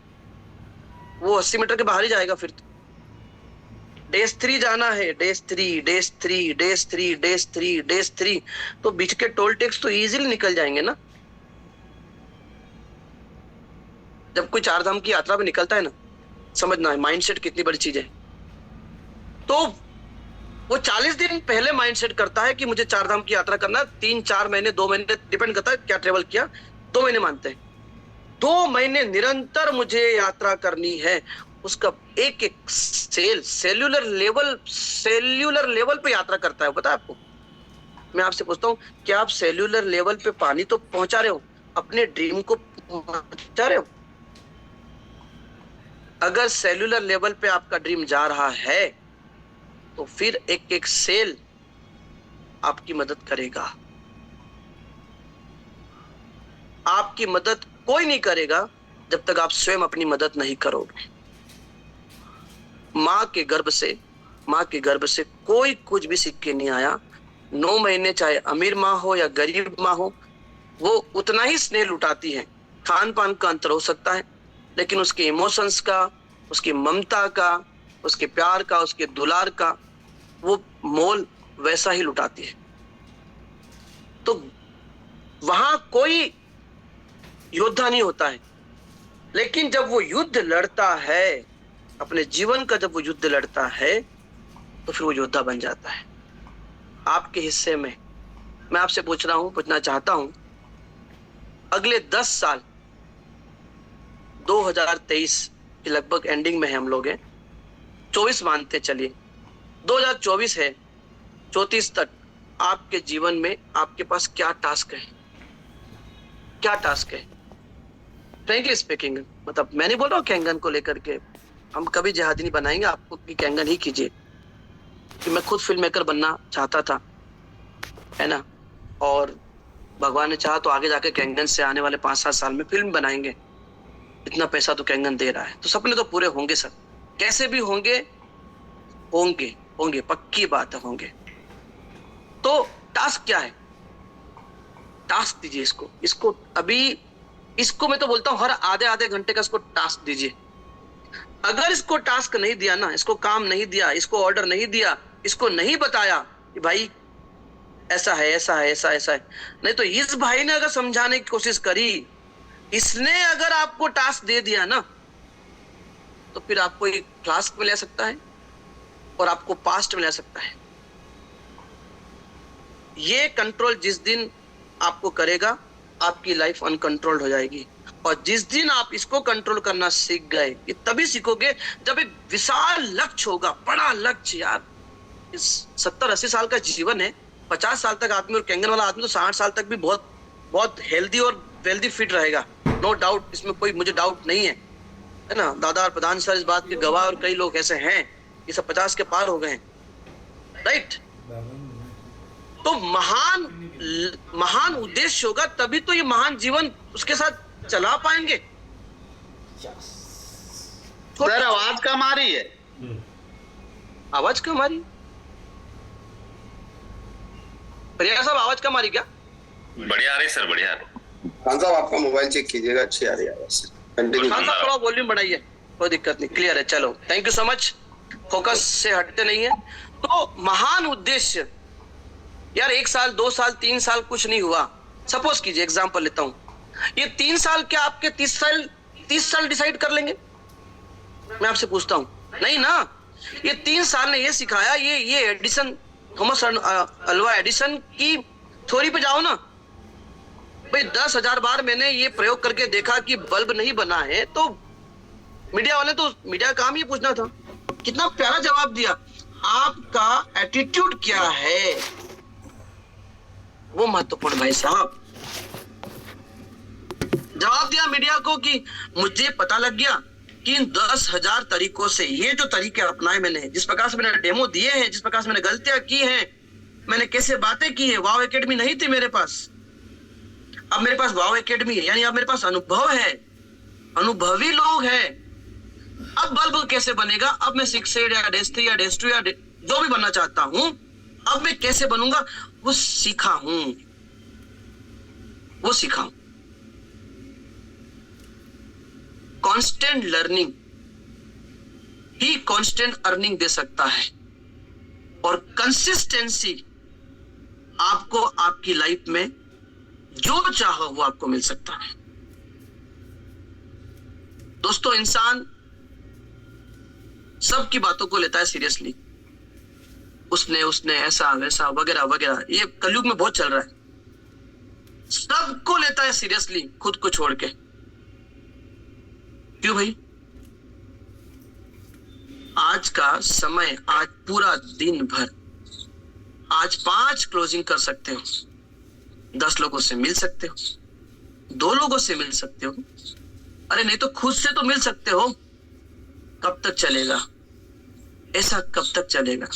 वो 80 मीटर के बाहर ही जाएगा। फिर डेज 3 जाना है, days 3 days 3 days 3 days 3 days 3, तो बीच के टोल टैक्स तो इजीली निकल जाएंगे ना। जब कोई चार धाम की यात्रा पे निकलता है ना, समझना है माइंडसेट कितनी बड़ी चीज है। तो वो 40 दिन पहले माइंडसेट करता है कि मुझे चार धाम की यात्रा करना, 3-4 महीने 2 महीने डिपेंड करता है क्या ट्रेवल किया, 2 महीने मानते हैं, 2 महीने निरंतर मुझे यात्रा करनी है। उसका एक एक सेल्यूलर लेवल पे यात्रा करता है, पता है आपको। मैं आपसे पूछता हूँ, क्या आप सेल्यूलर लेवल पे पानी तो पहुंचा रहे हो, अपने ड्रीम को पहुंचा रहे हो? अगर सेल्यूलर लेवल पे आपका ड्रीम जा रहा है तो फिर एक एक सेल आपकी मदद करेगा। आपकी मदद कोई नहीं करेगा जब तक आप स्वयं अपनी मदद नहीं करोगे। मां के गर्भ से कोई कुछ भी सीख के नहीं आया। 9 महीने चाहे अमीर माँ हो या गरीब माँ हो, वो उतना ही स्नेह लुटाती है। खान पान का अंतर हो सकता है, लेकिन उसके इमोशंस का, उसकी ममता का, उसके प्यार का, उसके दुलार का वो मोल वैसा ही लुटाती है। तो वहां कोई योद्धा नहीं होता है, लेकिन जब वो युद्ध लड़ता है, अपने जीवन का जब वो युद्ध लड़ता है, तो फिर वो योद्धा बन जाता है। आपके हिस्से में मैं आपसे पूछना चाहता हूं, अगले 10 साल 2023 के लगभग एंडिंग में है हम लोग हैं, 24 मानते चलिए, 2024 है, 34 तक आपके जीवन में आपके पास क्या टास्क है? क्या टास्क है? फ्रैंकली स्पीकिंग, मतलब मैं नहीं बोल रहा हूँ कैंगन को लेकर के, हम कभी जिहादी नहीं बनाएंगे आपको कि कैंगन ही कीजिए, कि मैं खुद फिल्म मेकर बनना चाहता था, है ना, और भगवान ने चाहा तो आगे जाके कैंगन से आने वाले 5-7 साल में फिल्म बनाएंगे। इतना पैसा तो कैंगन दे रहा है, तो सपने तो पूरे होंगे सर, कैसे भी होंगे, पक्की बात है, होंगे। तो टास्क क्या है? टास्क दीजिए इसको अभी, इसको मैं तो बोलता हूं हर आधे घंटे का इसको टास्क दीजिए। अगर इसको टास्क नहीं दिया ना, इसको काम नहीं दिया, इसको ऑर्डर नहीं दिया, इसको नहीं बताया कि भाई ऐसा है, नहीं तो इस भाई ने अगर समझाने की कोशिश करी, इसने अगर आपको टास्क दे दिया ना, तो फिर आपको एक क्लास में ले सकता है और आपको पास्ट में ले सकता है। ये कंट्रोल जिस दिन आपको करेगा, आपकी लाइफ अनकंट्रोल्ड हो जाएगी। और जिस दिन आप इसको कंट्रोल करना सीख गए, ये तभी सीखोगे जब एक विशाल लक्ष्य होगा, बड़ा लक्ष्य। यार 70-80 साल का जीवन है, 50 साल तक आदमी, और कैंगन वाला आदमी तो 60 साल तक भी बहुत हेल्दी और वेल्दी फिट रहेगा, नो डाउट, इसमें कोई मुझे डाउट नहीं है ना। दादा और प्रधान सर इस बात के गवाह, और कई लोग ऐसे हैं, ये सब 50 के पार हो गए हैं, राइट। तो महान उद्देश्य होगा, तभी तो ये महान जीवन उसके साथ चला पाएंगे। सर आवाज कम आ रही है। आवाज कम आ रही? प्रिया साहब आवाज कम आ रही क्या? बढ़िया आ रही सर, बढ़िया। खान साहब आपका मोबाइल चेक कीजिएगा, अच्छी आ रही है आवाज। कंटिन्यू। खान साहब थोड़ा वॉल्यूम बढ़ाइए, कोई दिक्कत नहीं, क्लियर है। चलो, thank you so much, focus से हटते नहीं है। तो महान उद्देश्य, यार 1 साल 2 साल 3 साल कुछ नहीं हुआ, सपोज कीजिए, एग्जांपल लेता हूं, ये 3 साल क्या आपके 30 साल डिसाइड कर लेंगे? मैं आपसे पूछता हूं, नहीं ना। ये 3 साल ने ये सिखाया, ये एडिसन, थॉमस अल्वा एडिसन की थ्योरी पे जाओ ना भाई। 10,000 बार मैंने ये प्रयोग करके देखा कि बल्ब नहीं बना है, तो मीडिया वाले, तो मीडिया का काम ये पूछना था। कितना प्यारा जवाब दिया, आपका एटीट्यूड क्या है, वो महत्वपूर्ण। भाई साहब जवाब दिया मीडिया को कि मुझे पता लग गया कि इन 10,000 तरीकों से ये जो तरीके अपनाए मैंने, जिस प्रकार से मैंने डेमो दिए हैं, जिस प्रकार से मैंने गलतियां की हैं, मैंने कैसे बातें की है, वाव एकेडमी नहीं थी मेरे पास, अब मेरे पास वाव एकेडमी है, यानी अब मेरे पास अनुभव है, अनुभवी लोग हैं। अब बल्ब कैसे बनेगा, अब मैं 6 या -3 या -2 या जो भी बनना चाहता हूं, अब मैं कैसे बनूंगा, वो सीखा हूं, वो सीखा हूं। कांस्टेंट लर्निंग ही कांस्टेंट अर्निंग दे सकता है, और कंसिस्टेंसी आपको आपकी लाइफ में जो चाहो वो आपको मिल सकता है। दोस्तों, इंसान सबकी बातों को लेता है सीरियसली, उसने ऐसा वैसा वगैरह वगैरह, ये कलयुग में बहुत चल रहा है, सबको लेता है सीरियसली खुद को छोड़ के। क्यों भाई? आज का समय, आज पूरा दिन भर, आज 5 क्लोजिंग कर सकते हो, 10 लोगों से मिल सकते हो, 2 लोगों से मिल सकते हो, अरे नहीं तो खुद से तो मिल सकते हो। कब तक चलेगा ऐसा? कब तक चलेगा?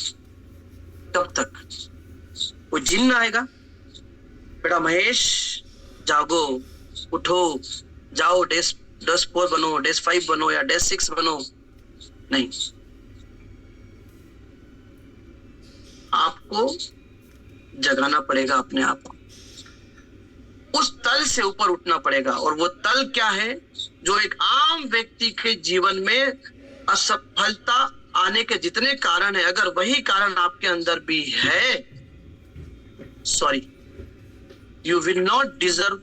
कब तक? वो जिन्न आएगा, बेटा महेश जागो, उठो, जाओ, -4 बनो, -5 बनो या -6 बनो। नहीं, आपको जगाना पड़ेगा अपने आप को, उस तल से ऊपर उठना पड़ेगा। और वो तल क्या है? जो एक आम व्यक्ति के जीवन में असफलता आने के जितने कारण है, अगर वही कारण आपके अंदर भी है, sorry, you will not deserve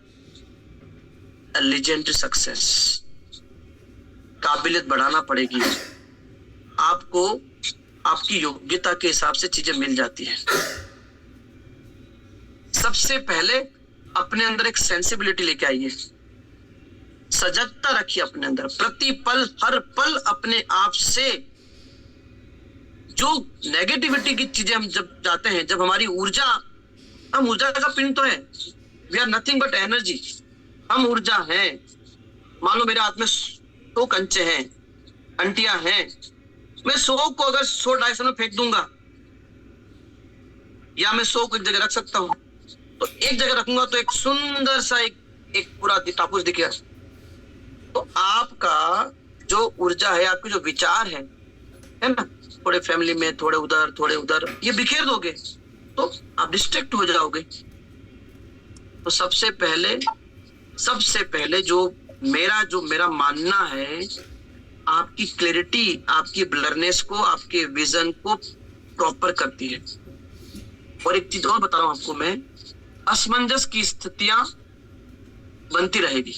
a legendary success. काबिलियत बढ़ाना पड़ेगी आपको, आपकी योग्यता के हिसाब से चीजें मिल जाती है। सबसे पहले अपने अंदर एक सेंसिबिलिटी लेके आइए, सजगता रखिए अपने अंदर, प्रति पल, हर पल अपने आप से जो नेगेटिविटी की चीजें हम जब जाते हैं, जब हमारी ऊर्जा, हम ऊर्जा का पिंड तो है, we are nothing but energy, हम ऊर्जा हैं। मान लो मेरे हाथ में 100 कंचे हैं, अंटियां हैं, मैं 100 को अगर 100-250 में फेंक दूंगा, या मैं 100 को एक जगह रख सकता हूं, तो एक जगह रखूंगा तो एक सुंदर सा एक पूरा टापू दिखेगा। तो आपका जो ऊर्जा है, आपके जो विचार है ना, थोड़े फैमिली में, थोड़े उधर, ये बिखेर दोगे तो आप डिस्ट्रैक्ट हो जाओगे। तो सबसे पहले जो मेरा मानना है, आपकी क्लैरिटी, आपकी ब्लरनेस को, आपके विजन को प्रॉपर करती है। और एक चीज और बता रहा हूं आपको मैं, असमंजस की स्थितियां बनती रहेगी।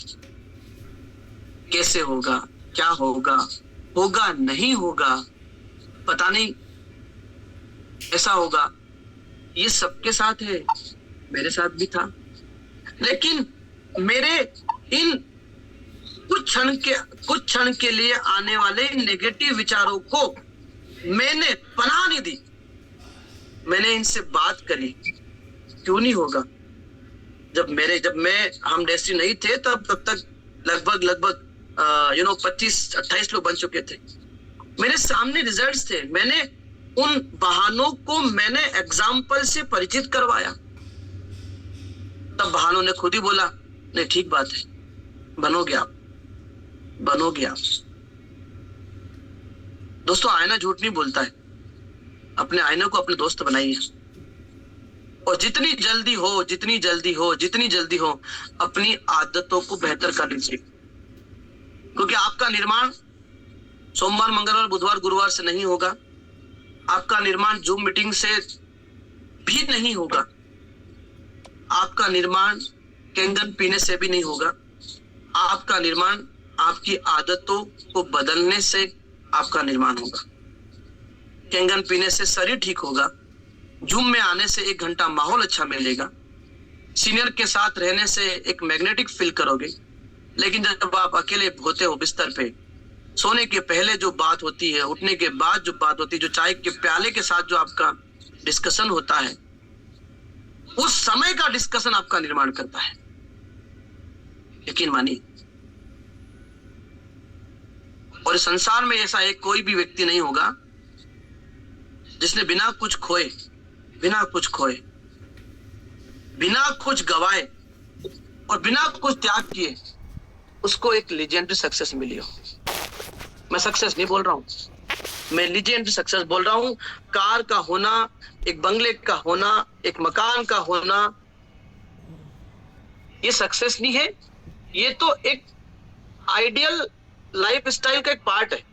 कैसे होगा, क्या होगा, होगा नहीं होगा, पता नहीं, ऐसा होगा, ये सबके साथ है, मेरे साथ भी था। लेकिन मेरे इन कुछ क्षण के लिए आने वाले नेगेटिव विचारों को मैंने पनाह नहीं दी, मैंने इनसे बात करी। क्यों नहीं होगा? हम डेस्टिनी नहीं थे तब तक लगभग 25-28 लोग बन चुके थे। मेरे सामने रिजल्ट्स थे, मैंने उन बहानों को मैंने एग्जाम्पल से परिचित करवाया। तब बहानों ने खुद ही बोला, नहीं ठीक बात है, बनोगे आप। दोस्तों, आईना झूठ नहीं बोलता है, अपने आईने को अपने दोस्त बनाइए, और जितनी जल्दी हो अपनी आदतों को बेहतर कर लीजिए, क्योंकि आपका निर्माण सोमवार, मंगलवार, बुधवार, गुरुवार से नहीं होगा। आपका निर्माण जूम मीटिंग से भी नहीं होगा। आपका निर्माण कैंगन पीने से भी नहीं होगा। आपका निर्माण आपकी आदतों को बदलने से आपका निर्माण होगा। कैंगन पीने से शरीर ठीक होगा, जूम में आने से 1 घंटा माहौल अच्छा मिलेगा, सीनियर के साथ रहने से एक मैग्नेटिक फील करोगे। लेकिन जब आप अकेले होते हो बिस्तर पे, सोने के पहले जो बात होती है, उठने के बाद जो बात होती है, जो चाय के प्याले के साथ जो आपका डिस्कशन होता है, उस समय का डिस्कशन आपका निर्माण करता है। यकीन मानिए। और इस संसार में ऐसा एक कोई भी व्यक्ति नहीं होगा जिसने बिना कुछ खोए, बिना कुछ गवाए और बिना कुछ त्याग किए उसको एक लीजेंडरी सक्सेस मिली हो। मैं सक्सेस नहीं बोल रहा हूं, मैं लीजेंडरी सक्सेस बोल रहा हूं। कार का होना, एक बंगले का होना, एक मकान का होना, ये सक्सेस नहीं है, ये तो एक आइडियल लाइफ स्टाइल का एक पार्ट है।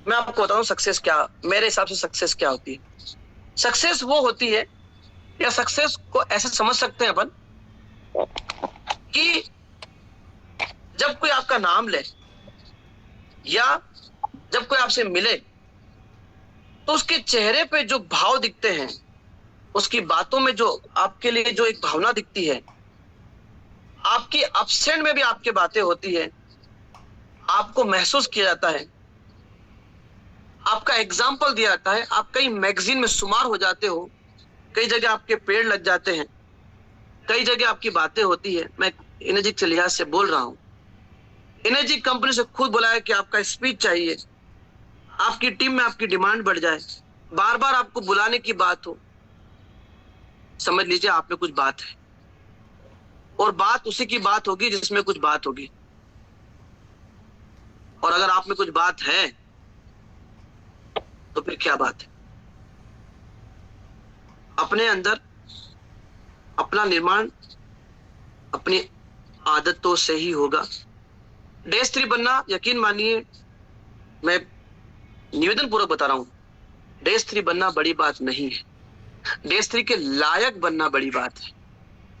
मैं आपको बताऊं सक्सेस क्या, मेरे हिसाब से सक्सेस क्या होती है। सक्सेस वो होती है, या सक्सेस को ऐसे समझ सकते हैं अपन कि जब कोई आपका नाम ले या जब कोई आपसे मिले तो उसके चेहरे पे जो भाव दिखते हैं, उसकी बातों में जो आपके लिए जो एक भावना दिखती है, आपकी अपसेंट में भी आपकी बातें होती है, आपको महसूस किया जाता है, आपका एग्जाम्पल दिया जाता है, आप कई मैगजीन में शुमार हो जाते हो, कई जगह आपके पेड़ लग जाते हैं, कई जगह आपकी बातें होती है। मैं एनर्जी के लिहाज से बोल रहा हूं, एनर्जी कंपनी से खुद बुलाया कि आपका स्पीच चाहिए, आपकी टीम में आपकी डिमांड बढ़ जाए, बार बार आपको बुलाने की बात हो, समझ लीजिए आप में कुछ बात है, और बात उसी की बात होगी जिसमें कुछ बात होगी। और अगर आप में कुछ बात है तो फिर क्या बात है। अपने अंदर अपना निर्माण अपनी आदतों से ही होगा। डैश 3 बनना, यकीन मानिए मैं निवेदन पूर्वक बता रहा हूं, डैश 3 बनना बड़ी बात नहीं है। डैश 3 के लायक बनना बड़ी बात है,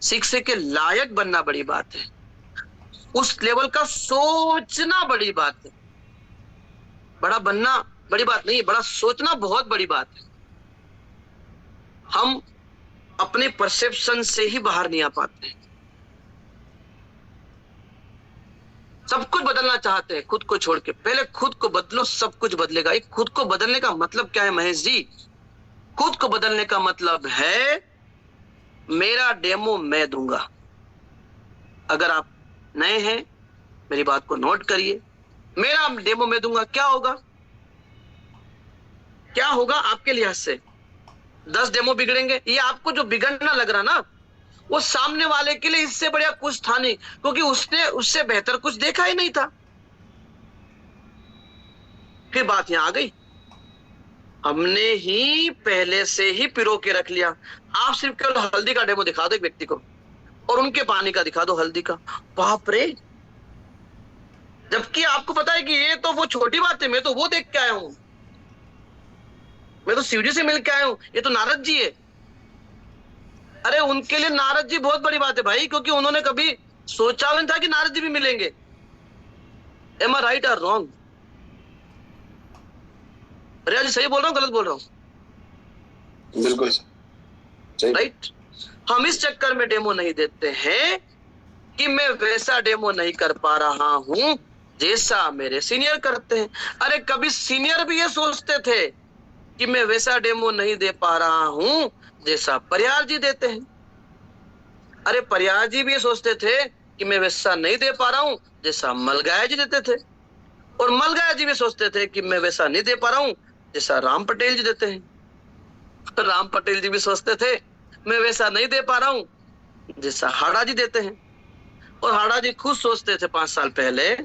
6 के लायक बनना बड़ी बात है, उस लेवल का सोचना बड़ी बात है। बड़ा बनना बड़ी बात नहीं है, बड़ा सोचना बहुत बड़ी बात है। हम अपने परसेप्शन से ही बाहर नहीं आ पाते हैं। सब कुछ बदलना चाहते हैं खुद को छोड़ के, पहले खुद को बदलो, सब कुछ बदलेगा। एक खुद को बदलने का मतलब क्या है महेश जी? खुद को बदलने का मतलब है मेरा डेमो मैं दूंगा। अगर आप नए हैं मेरी बात को नोट करिए, मेरा डेमो मैं दूंगा। क्या होगा, क्या होगा आपके लिहाज से? 10 डेमो बिगड़ेंगे, ये आपको जो बिगड़ना लग रहा ना, वो सामने वाले के लिए इससे बढ़िया कुछ था नहीं, क्योंकि उसने उससे बेहतर कुछ देखा ही नहीं था। फिर बात यहां आ गई, हमने ही पहले से ही पिरो के रख लिया। आप सिर्फ केवल हल्दी का डेमो दिखा दो एक व्यक्ति को, और उनके पानी का दिखा दो, हल्दी का, बाप रे। जबकि आपको पता है कि ये तो वो छोटी बात है, मैं तो वो देख के आया हूं, मैं तो सीढ़ी से मिल के आया हूं, ये तो नारद जी है। अरे उनके लिए नारद जी बहुत बड़ी बात है भाई, क्योंकि उन्होंने कभी सोचा नहीं था कि नारद जी भी मिलेंगे। एम आई राइट और रॉन्ग? रिया जी सही बोल रहा हूँ गलत बोल रहा हूँ? बिल्कुल सही। राइट। हम इस चक्कर में डेमो नहीं देते हैं कि मैं वैसा डेमो नहीं कर पा रहा हूं जैसा मेरे सीनियर करते हैं। अरे कभी सीनियर भी ये सोचते थे कि मैं वैसा डेमो नहीं दे पा रहा हूं जैसा परियार जी देते हैं। अरे परियार जी भी ये सोचते थे कि मैं वैसा नहीं दे पा रहा हूं जैसा मलगाया जी देते थे, और मलगाया जी भी सोचते थे कि मैं वैसा नहीं दे पा रहा हूं जैसा राम पटेल जी देते हैं। राम पटेल जी भी सोचते थे मैं वैसा नहीं दे पा रहा हूं जैसा हाड़ा जी देते हैं, और हाड़ा जी खुद सोचते थे 5 साल पहले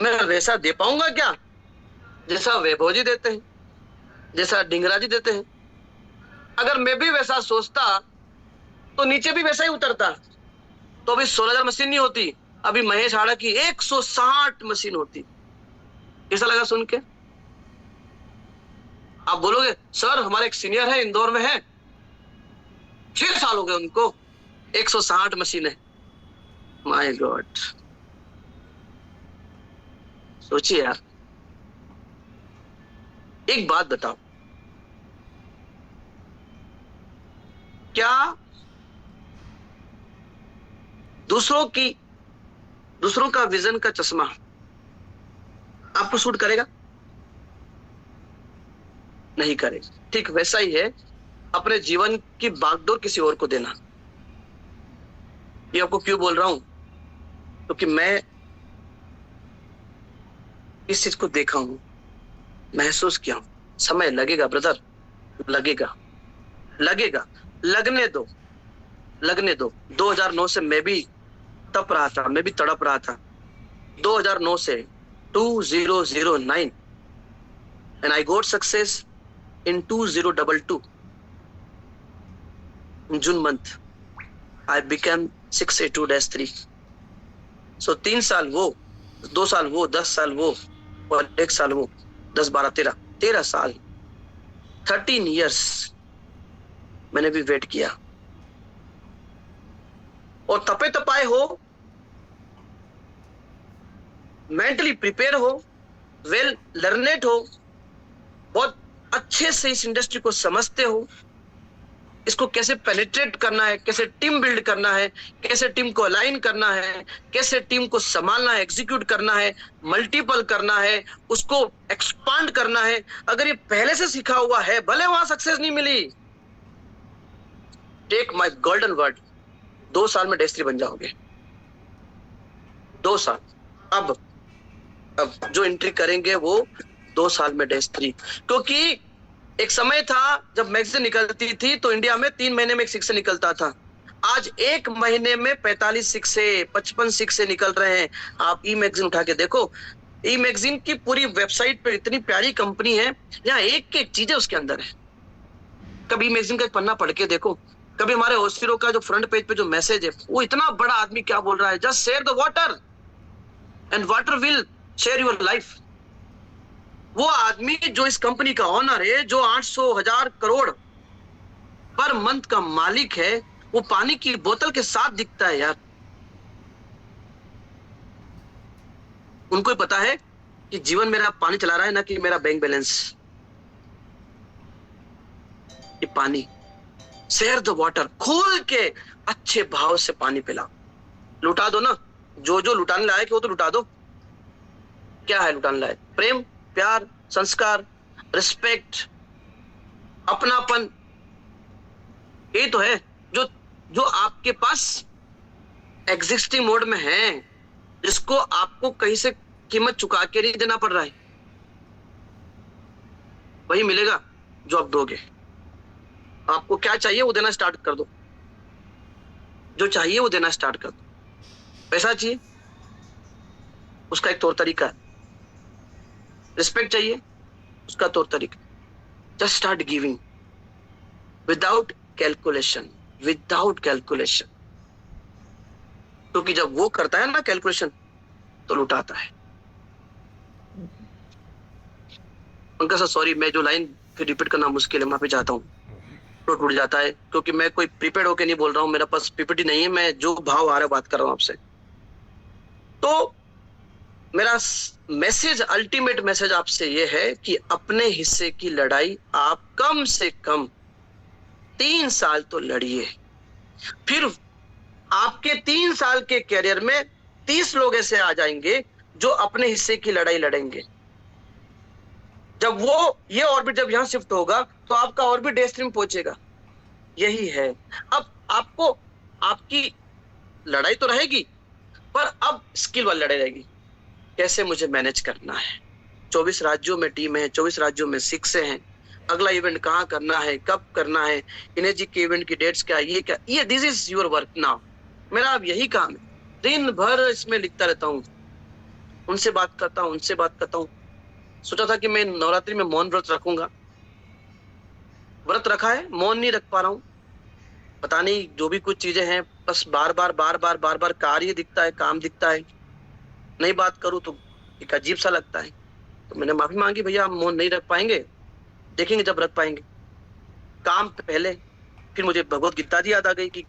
मैं वैसा दे पाऊंगा क्या जैसा वैभव जी देते हैं, जैसा डिंगरा जी देते हैं। अगर मैं भी वैसा सोचता तो नीचे भी वैसा ही उतरता, तो अभी 16,000 मशीन नहीं होती, अभी महेश हाड़ा की 160 मशीन होती। कैसा लगा सुन के? आप बोलोगे सर हमारे एक सीनियर है, इंदौर में है, 6 साल हो गए उनको, 160 मशीन है। माय गॉड, सोचिए यार। एक बात बताओ, क्या दूसरों का विजन का चश्मा आपको सूट करेगा? नहीं करेगा। ठीक वैसा ही है अपने जीवन की बागडोर किसी और को देना। ये आपको क्यों बोल रहा हूं? क्योंकि मैं इस चीज को देखा हूं, महसूस किया हूं। समय लगेगा ब्रदर, लगेगा, लगने दो, लगने दो। 2009 से मैं भी तप रहा था, मैं भी तड़प रहा था। 2009 से 2009 and I got success in 2022. In June month I became 682-3. So 3 साल वो, 2 साल वो, 10 साल वो और 1 साल वो, 10 12 13 साल, 13 years मैंने भी वेट किया। और तपे तपाए हो, मेंटली प्रिपेयर हो, वेल लर्नेड हो, बहुत अच्छे से इस इंडस्ट्री को समझते हो, इसको कैसे पेनिट्रेट करना है, कैसे टीम बिल्ड करना है, कैसे टीम को अलाइन करना है, कैसे टीम को संभालना है, एग्जीक्यूट करना है, मल्टीपल करना है, उसको एक्सपांड करना है। अगर ये पहले से सीखा हुआ है, भले वहां सक्सेस नहीं मिली, टेक माय गोल्डन वर्ड, 2 साल में डेस्ट्री बन जाओगे। 2 साल। अब जो एंट्री करेंगे वो 2 साल में डेस्ट्री। क्योंकि एक समय था जब मैगजीन निकलती थी तो इंडिया में 3 महीने में एक शिक्षे निकलता था। आज 1 महीने में 45 शिक्षे, 55 शिक्षे निकल रहे हैं। आप ई मैगजीन उठा के देखो, ई मैगजीन की पूरी वेबसाइट पर इतनी प्यारी कंपनी है, यहाँ एक एक चीजें उसके अंदर है। कभी ई मैगजीन का एक पन्ना पढ़ के देखो, कभी हमारे ओसिरो का जो फ्रंट पेज पे जो मैसेज है, वो इतना बड़ा आदमी क्या बोल रहा है, just share the water and water will share your life. वो आदमी जो इस कंपनी का ऑनर है, जो 800,000 करोड़ पर मंथ का मालिक है, वो पानी की बोतल के साथ दिखता है यार। उनको ही पता है कि जीवन मेरा पानी चला रहा है, ना कि मेरा बैंक बैलेंस। ये पानी, शेयर द वाटर, खोल के अच्छे भाव से पानी पिलाओ। लुटा दो ना, जो लुटाने लायक है वो तो लुटा दो। क्या है लुटाने लायक? प्रेम, प्यार, संस्कार, रिस्पेक्ट, अपनापन, ये तो है जो आपके पास एग्जिस्टिंग मोड में है, जिसको आपको कहीं से कीमत चुका के नहीं देना पड़ रहा है। वही मिलेगा जो आप दोगे। आपको क्या चाहिए वो देना स्टार्ट कर दो, जो चाहिए वो देना स्टार्ट कर दो। पैसा चाहिए, उसका एक तौर तरीका है। रिस्पेक्ट चाहिए, उसका तौर तरीका। Just start giving without calculation, without calculation. क्योंकि जब वो करता है ना कैलकुलेशन, तो लुटाता है। पंकज सर सॉरी, मैं जो लाइन फिर रिपीट करना मुश्किल है, माफी चाहता हूँ। टूट जाता है क्योंकि मैं कोई प्रिपेयर्ड होके नहीं बोल रहा हूँ, मेरा पास पीपीटी नहीं है, मैं जो भाव आ रहा है बात कर रहा हूँ आपसे। तो मेरा मैसेज, अल्टीमेट मैसेज आपसे ये है कि अपने हिस्से की लड़ाई आप कम से कम 3 साल तो लड़िए। फिर आपके 3 साल के कैरियर में 30 लोग ऐसे आ जाएंगे जो अपने हिस्से की लड़ाई लड़ेंगे। जब वो ये ऑर्बिट जब यहां शिफ्ट होगा तो आपका ऑर्बिट डेस्टिनी में पहुंचेगा। यही है। अब आपको आपकी लड़ाई तो रहेगी, पर अब स्किल वाली लड़ाई रहेगी। कैसे मुझे मैनेज करना है। 24 राज्यों में टीम है, 24 राज्यों में शिक्षे हैं। अगला इवेंट कहाँ करना है, कब करना है, इनर्जी के इवेंट की डेट्स क्या, ये क्या, ये this is your work now. मेरा अब यही काम है, दिन भर इसमें लिखता रहता हूँ, उनसे बात करता हूँ, उनसे बात करता हूँ। सोचा था कि मैं नवरात्रि में मौन व्रत रखूंगा, व्रत रखा है, मौन नहीं रख पा रहा हूँ। पता नहीं जो भी कुछ चीजें हैं, बस बार बार कार्य दिखता है, काम दिखता है। नहीं बात करूं तो एक अजीब सा लगता है। तो मैंने माफी मांगी, भैया हम मौन नहीं रख पाएंगे, देखेंगे जब रख पाएंगे। काम पहले। फिर मुझे भगवत गीता जी याद आ गई कि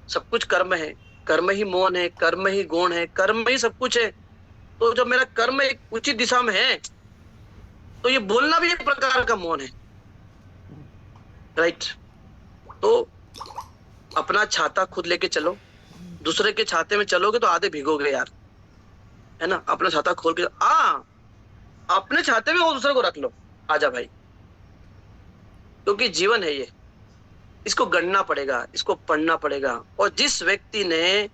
सब कुछ कर्म है, कर्म ही मौन है, कर्म ही गुण है, कर्म ही सब कुछ है। तो जब मेरा कर्म एक उचित दिशा में है तो ये बोलना भी एक प्रकार का मौन है, राइट। तो अपना छाता खुद लेके चलो, दूसरे के छाते में चलोगे तो आधे भिगोगे यार, है ना। अपना छाता खोल के अपने छाते में वो दूसरे को रख लो, आजा भाई। क्योंकि जीवन है ये, इसको गढ़ना पड़ेगा, इसको पढ़ना पड़ेगा। और जिस व्यक्ति ने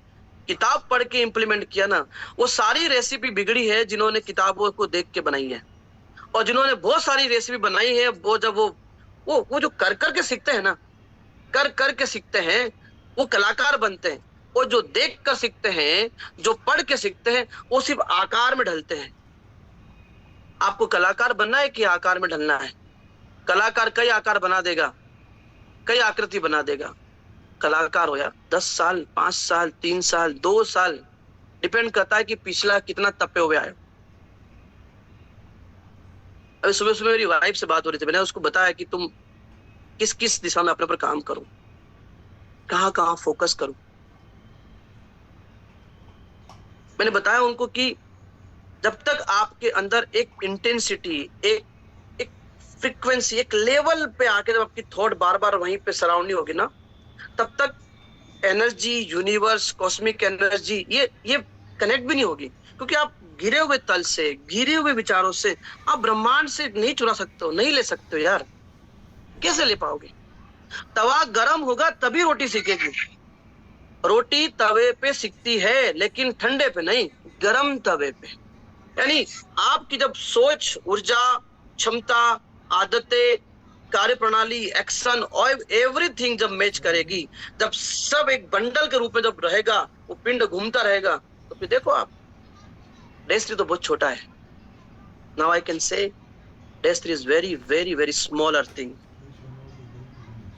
किताब पढ़ के इम्प्लीमेंट किया ना, वो सारी रेसिपी बिगड़ी है जिन्होंने किताबों को देख के बनाई है। और जिन्होंने बहुत सारी रेसिपी बनाई है, वो जब वो जो कर कर के सीखते हैं ना, कर कर के सीखते हैं, वो कलाकार बनते हैं। और जो देख कर सीखते हैं, जो पढ़ के सीखते हैं, वो सिर्फ आकार में ढलते हैं। आपको कलाकार बनना है कि आकार में ढलना है? कलाकार कई आकार बना देगा, कई आकृति बना देगा। कलाकार हो यार 10 साल, 5 साल, 3 साल, 2 साल, डिपेंड करता है कि पिछला कितना तपे हुए आए। अभी सुबह सुबह मेरी वाइफ से बात हो रही थी, मैंने उसको बताया कि तुम किस किस दिशा में अपने पर काम करो, कहाँ कहाँ फोकस करो। मैंने बताया उनको कि जब तक आपके अंदर एक इंटेंसिटी, एक फ्रीक्वेंसी, एक लेवल पे आके जब आपकी थॉट बार बार वहीं पे सराउंडिंग होगी ना, तब तक एनर्जी, यूनिवर्स, कॉस्मिक एनर्जी ये कनेक्ट भी नहीं होगी। क्योंकि आप गिरे हुए तल से, गिरे हुए विचारों से आप ब्रह्मांड से नहीं चुरा सकते हो, नहीं ले सकते हो यार। कैसे ले पाओगे? तवा गर्म होगा तभी रोटी सीखेगी। रोटी तवे पे सिकती है, लेकिन ठंडे पे नहीं, गर्म तवे पे। यानी आपकी जब सोच, ऊर्जा, क्षमता, आदतें, कार्य प्रणाली, एक्शन और एवरीथिंग जब मैच करेगी, जब सब एक बंडल के रूप में जब रहेगा, वो पिंड घूमता रहेगा, तो फिर देखो आप, डेस्टिनी तो बहुत छोटा है। Now I can say destiny is very very very smaller thing.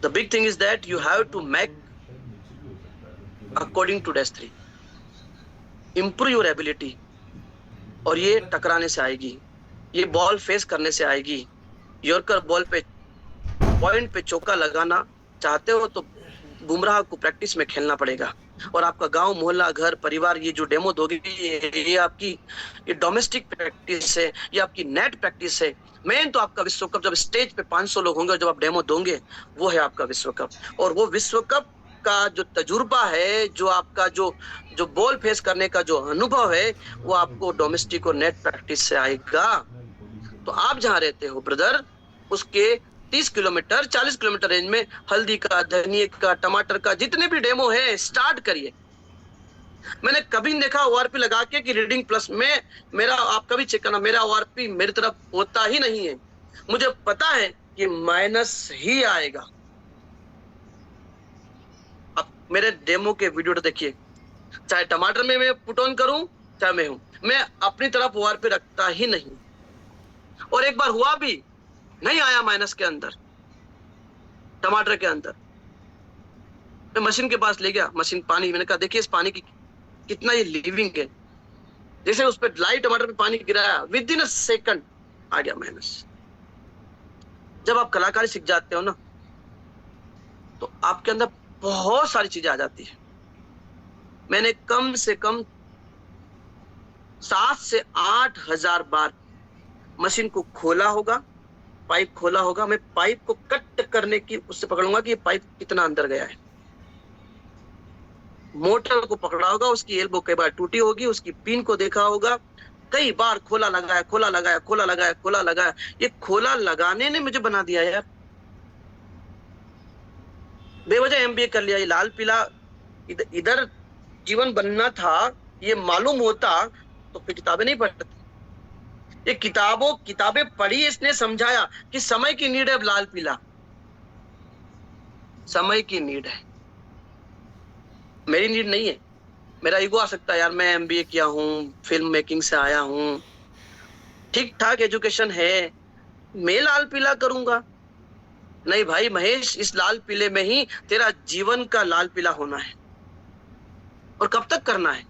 The big thing is that you have to make according to destiny, improve your ability. और ये टकराने से आएगी, ये बॉल फेस करने से आएगी। यॉर्कर बॉल पे पॉइंट पे चौका लगाना चाहते हो तो बुमराह को प्रैक्टिस में खेलना पड़ेगा। और आपका गांव, मोहल्ला, घर, परिवार, ये जो डेमो दोगे, ये आपकी ये डोमेस्टिक प्रैक्टिस है, ये आपकी नेट प्रैक्टिस है। मेन तो आपका विश्व कप, जब स्टेज पे 500 लोग होंगे और जब आप डेमो दोगे, वो है आपका विश्व कप। और वो विश्व कप का जो तजुर्बा है, जो आपका जो बॉल फेस करने का जो अनुभव है, वो आपको डोमेस्टिक और नेट प्रैक्टिस से आएगा। तो आप जहां रहते हो ब्रदर, उसके 30 किलोमीटर 40 किलोमीटर रेंज में हल्दी का, धनिया का, टमाटर का जितने भी डेमो है, स्टार्ट करिए। मैंने कभी नहीं देखा ओआरपी लगा के कि रीडिंग प्लस में मेरा, आप कभी चेक करना, मेरा ओआरपी मेरी तरफ होता ही नहीं है। मुझे पता है कि माइनस ही आएगा। अब मेरे डेमो के वीडियो देखिए, चाहे टमाटर में मैं पुट ऑन करूं, चाहे मैं हूं, मैं अपनी तरफ ओआरपी रखता ही नहीं। और एक बार हुआ भी, नहीं आया माइनस के अंदर, टमाटर के अंदर। मैं मशीन के पास ले गया, मशीन पानी, मैंने कहा देखिए इस पानी की कितना ये लिविंग है। जैसे उस पर लाई टमाटर पे पानी गिराया, विद इन अ सेकंड आ गया माइनस। जब आप कलाकारी सीख जाते हो ना, तो आपके अंदर बहुत सारी चीजें आ जाती है। मैंने कम से कम 7 से 8 हजार बार मशीन को खोला होगा, पाइप खोला होगा। मैं पाइप को कट करने की उससे पकड़ूंगा कि ये पाइप कितना अंदर गया है। मोटर को पकड़ा होगा, उसकी एल्बो कई बार टूटी होगी, उसकी पिन को देखा होगा, कई बार खोला लगाया, खोला लगाया, खोला लगाया, खोला लगाया। ये खोला लगाने ने मुझे बना दिया यार। बेवजह एमबीए कर लिया। ये लाल पीला इधर जीवन बनना था, ये मालूम होता तो फिर किताबें नहीं पढ़ती। ये किताबें पढ़ी, इसने समझाया कि समय की नीड है। अब लाल पीला समय की नीड है, मेरी नीड नहीं है। मेरा ईगो आ सकता है यार, मैं एमबीए किया हूँ, फिल्म मेकिंग से आया हूँ, ठीक ठाक एजुकेशन है, मैं लाल पीला करूंगा। नहीं भाई महेश, इस लाल पीले में ही तेरा जीवन का लाल पीला होना है। और कब तक करना है?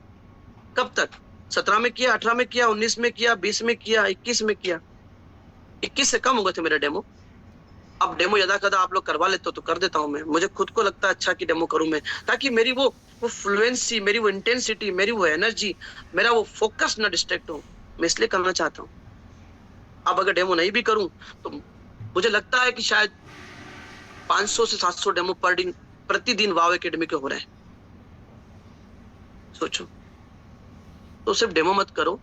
कब तक? 17 में किया, 18 में किया, 19 में किया, 20 में किया, 21 में किया। 21 से कम हो गए थे मेरे डेमो। अब डेमो यदा कदा आप लोग करवा लेते हो तो कर देता हूं मैं। मुझे खुद को लगता है अच्छा कि डेमो करूं मैं, ताकि मेरी वो फ्लुएंसी, मेरी वो इंटेंसिटी, मेरी वो एनर्जी, मेरा वो फोकस ना डिस्ट्रैक्ट हो। मैं इसलिए करना चाहता हूं। अब अगर डेमो नहीं भी करूं तो मुझे लगता है कि शायद 500 से 700 डेमो पर दिन प्रतिदिन वाव एकेडमी के हो रहे हैं। सोचो, तो सिर्फ डेमो मत करो,